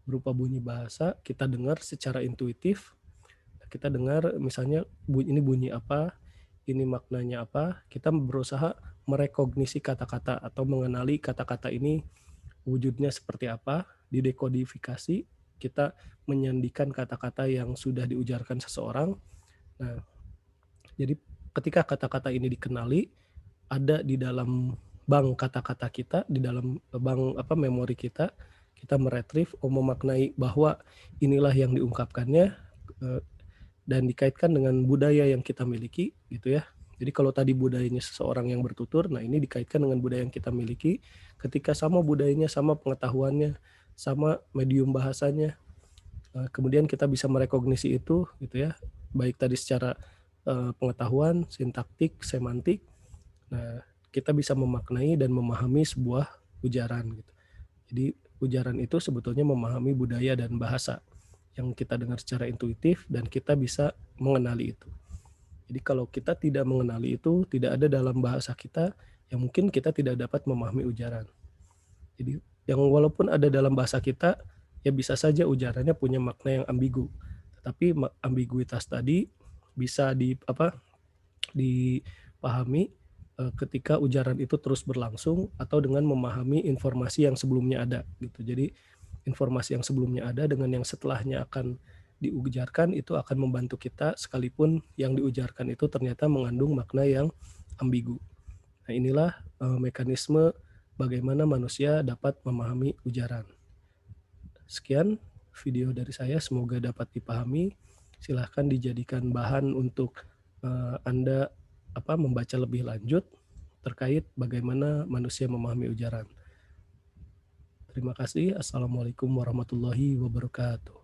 berupa bunyi bahasa, kita dengar secara intuitif, kita dengar misalnya ini bunyi apa, ini maknanya apa, kita berusaha merekognisi kata-kata atau mengenali kata-kata ini wujudnya seperti apa, didekodifikasi, kita menyandikan kata-kata yang sudah diujarkan seseorang. Nah, jadi ketika kata-kata ini dikenali, ada di dalam bank kata-kata kita, di dalam bank memori kita, kita meretrieve, memaknai bahwa inilah yang diungkapkannya, eee, dan dikaitkan dengan budaya yang kita miliki gitu ya. Jadi kalau tadi budayanya seseorang yang bertutur, nah ini dikaitkan dengan budaya yang kita miliki, ketika sama budayanya, sama pengetahuannya, sama medium bahasanya, kemudian kita bisa merekognisi itu gitu ya, baik tadi secara, pengetahuan, sintaktik, semantik. Nah, kita bisa memaknai dan memahami sebuah ujaran gitu. Jadi ujaran itu sebetulnya memahami budaya dan bahasa yang kita dengar secara intuitif dan kita bisa mengenali itu. Jadi kalau kita tidak mengenali itu, tidak ada dalam bahasa kita, ya mungkin kita tidak dapat memahami ujaran. Jadi yang walaupun ada dalam bahasa kita, ya bisa saja ujarannya punya makna yang ambigu. Tetapi ambiguitas tadi bisa dipahami, ketika ujaran itu terus berlangsung atau dengan memahami informasi yang sebelumnya ada gitu. Jadi informasi yang sebelumnya ada dengan yang setelahnya akan diujarkan itu akan membantu kita sekalipun yang diujarkan itu ternyata mengandung makna yang ambigu. Nah inilah, mekanisme bagaimana manusia dapat memahami ujaran. Sekian video dari saya, semoga dapat dipahami. Silahkan dijadikan bahan untuk, Anda membaca lebih lanjut terkait bagaimana manusia memahami ujaran. Terima kasih. Assalamualaikum warahmatullahi wabarakatuh.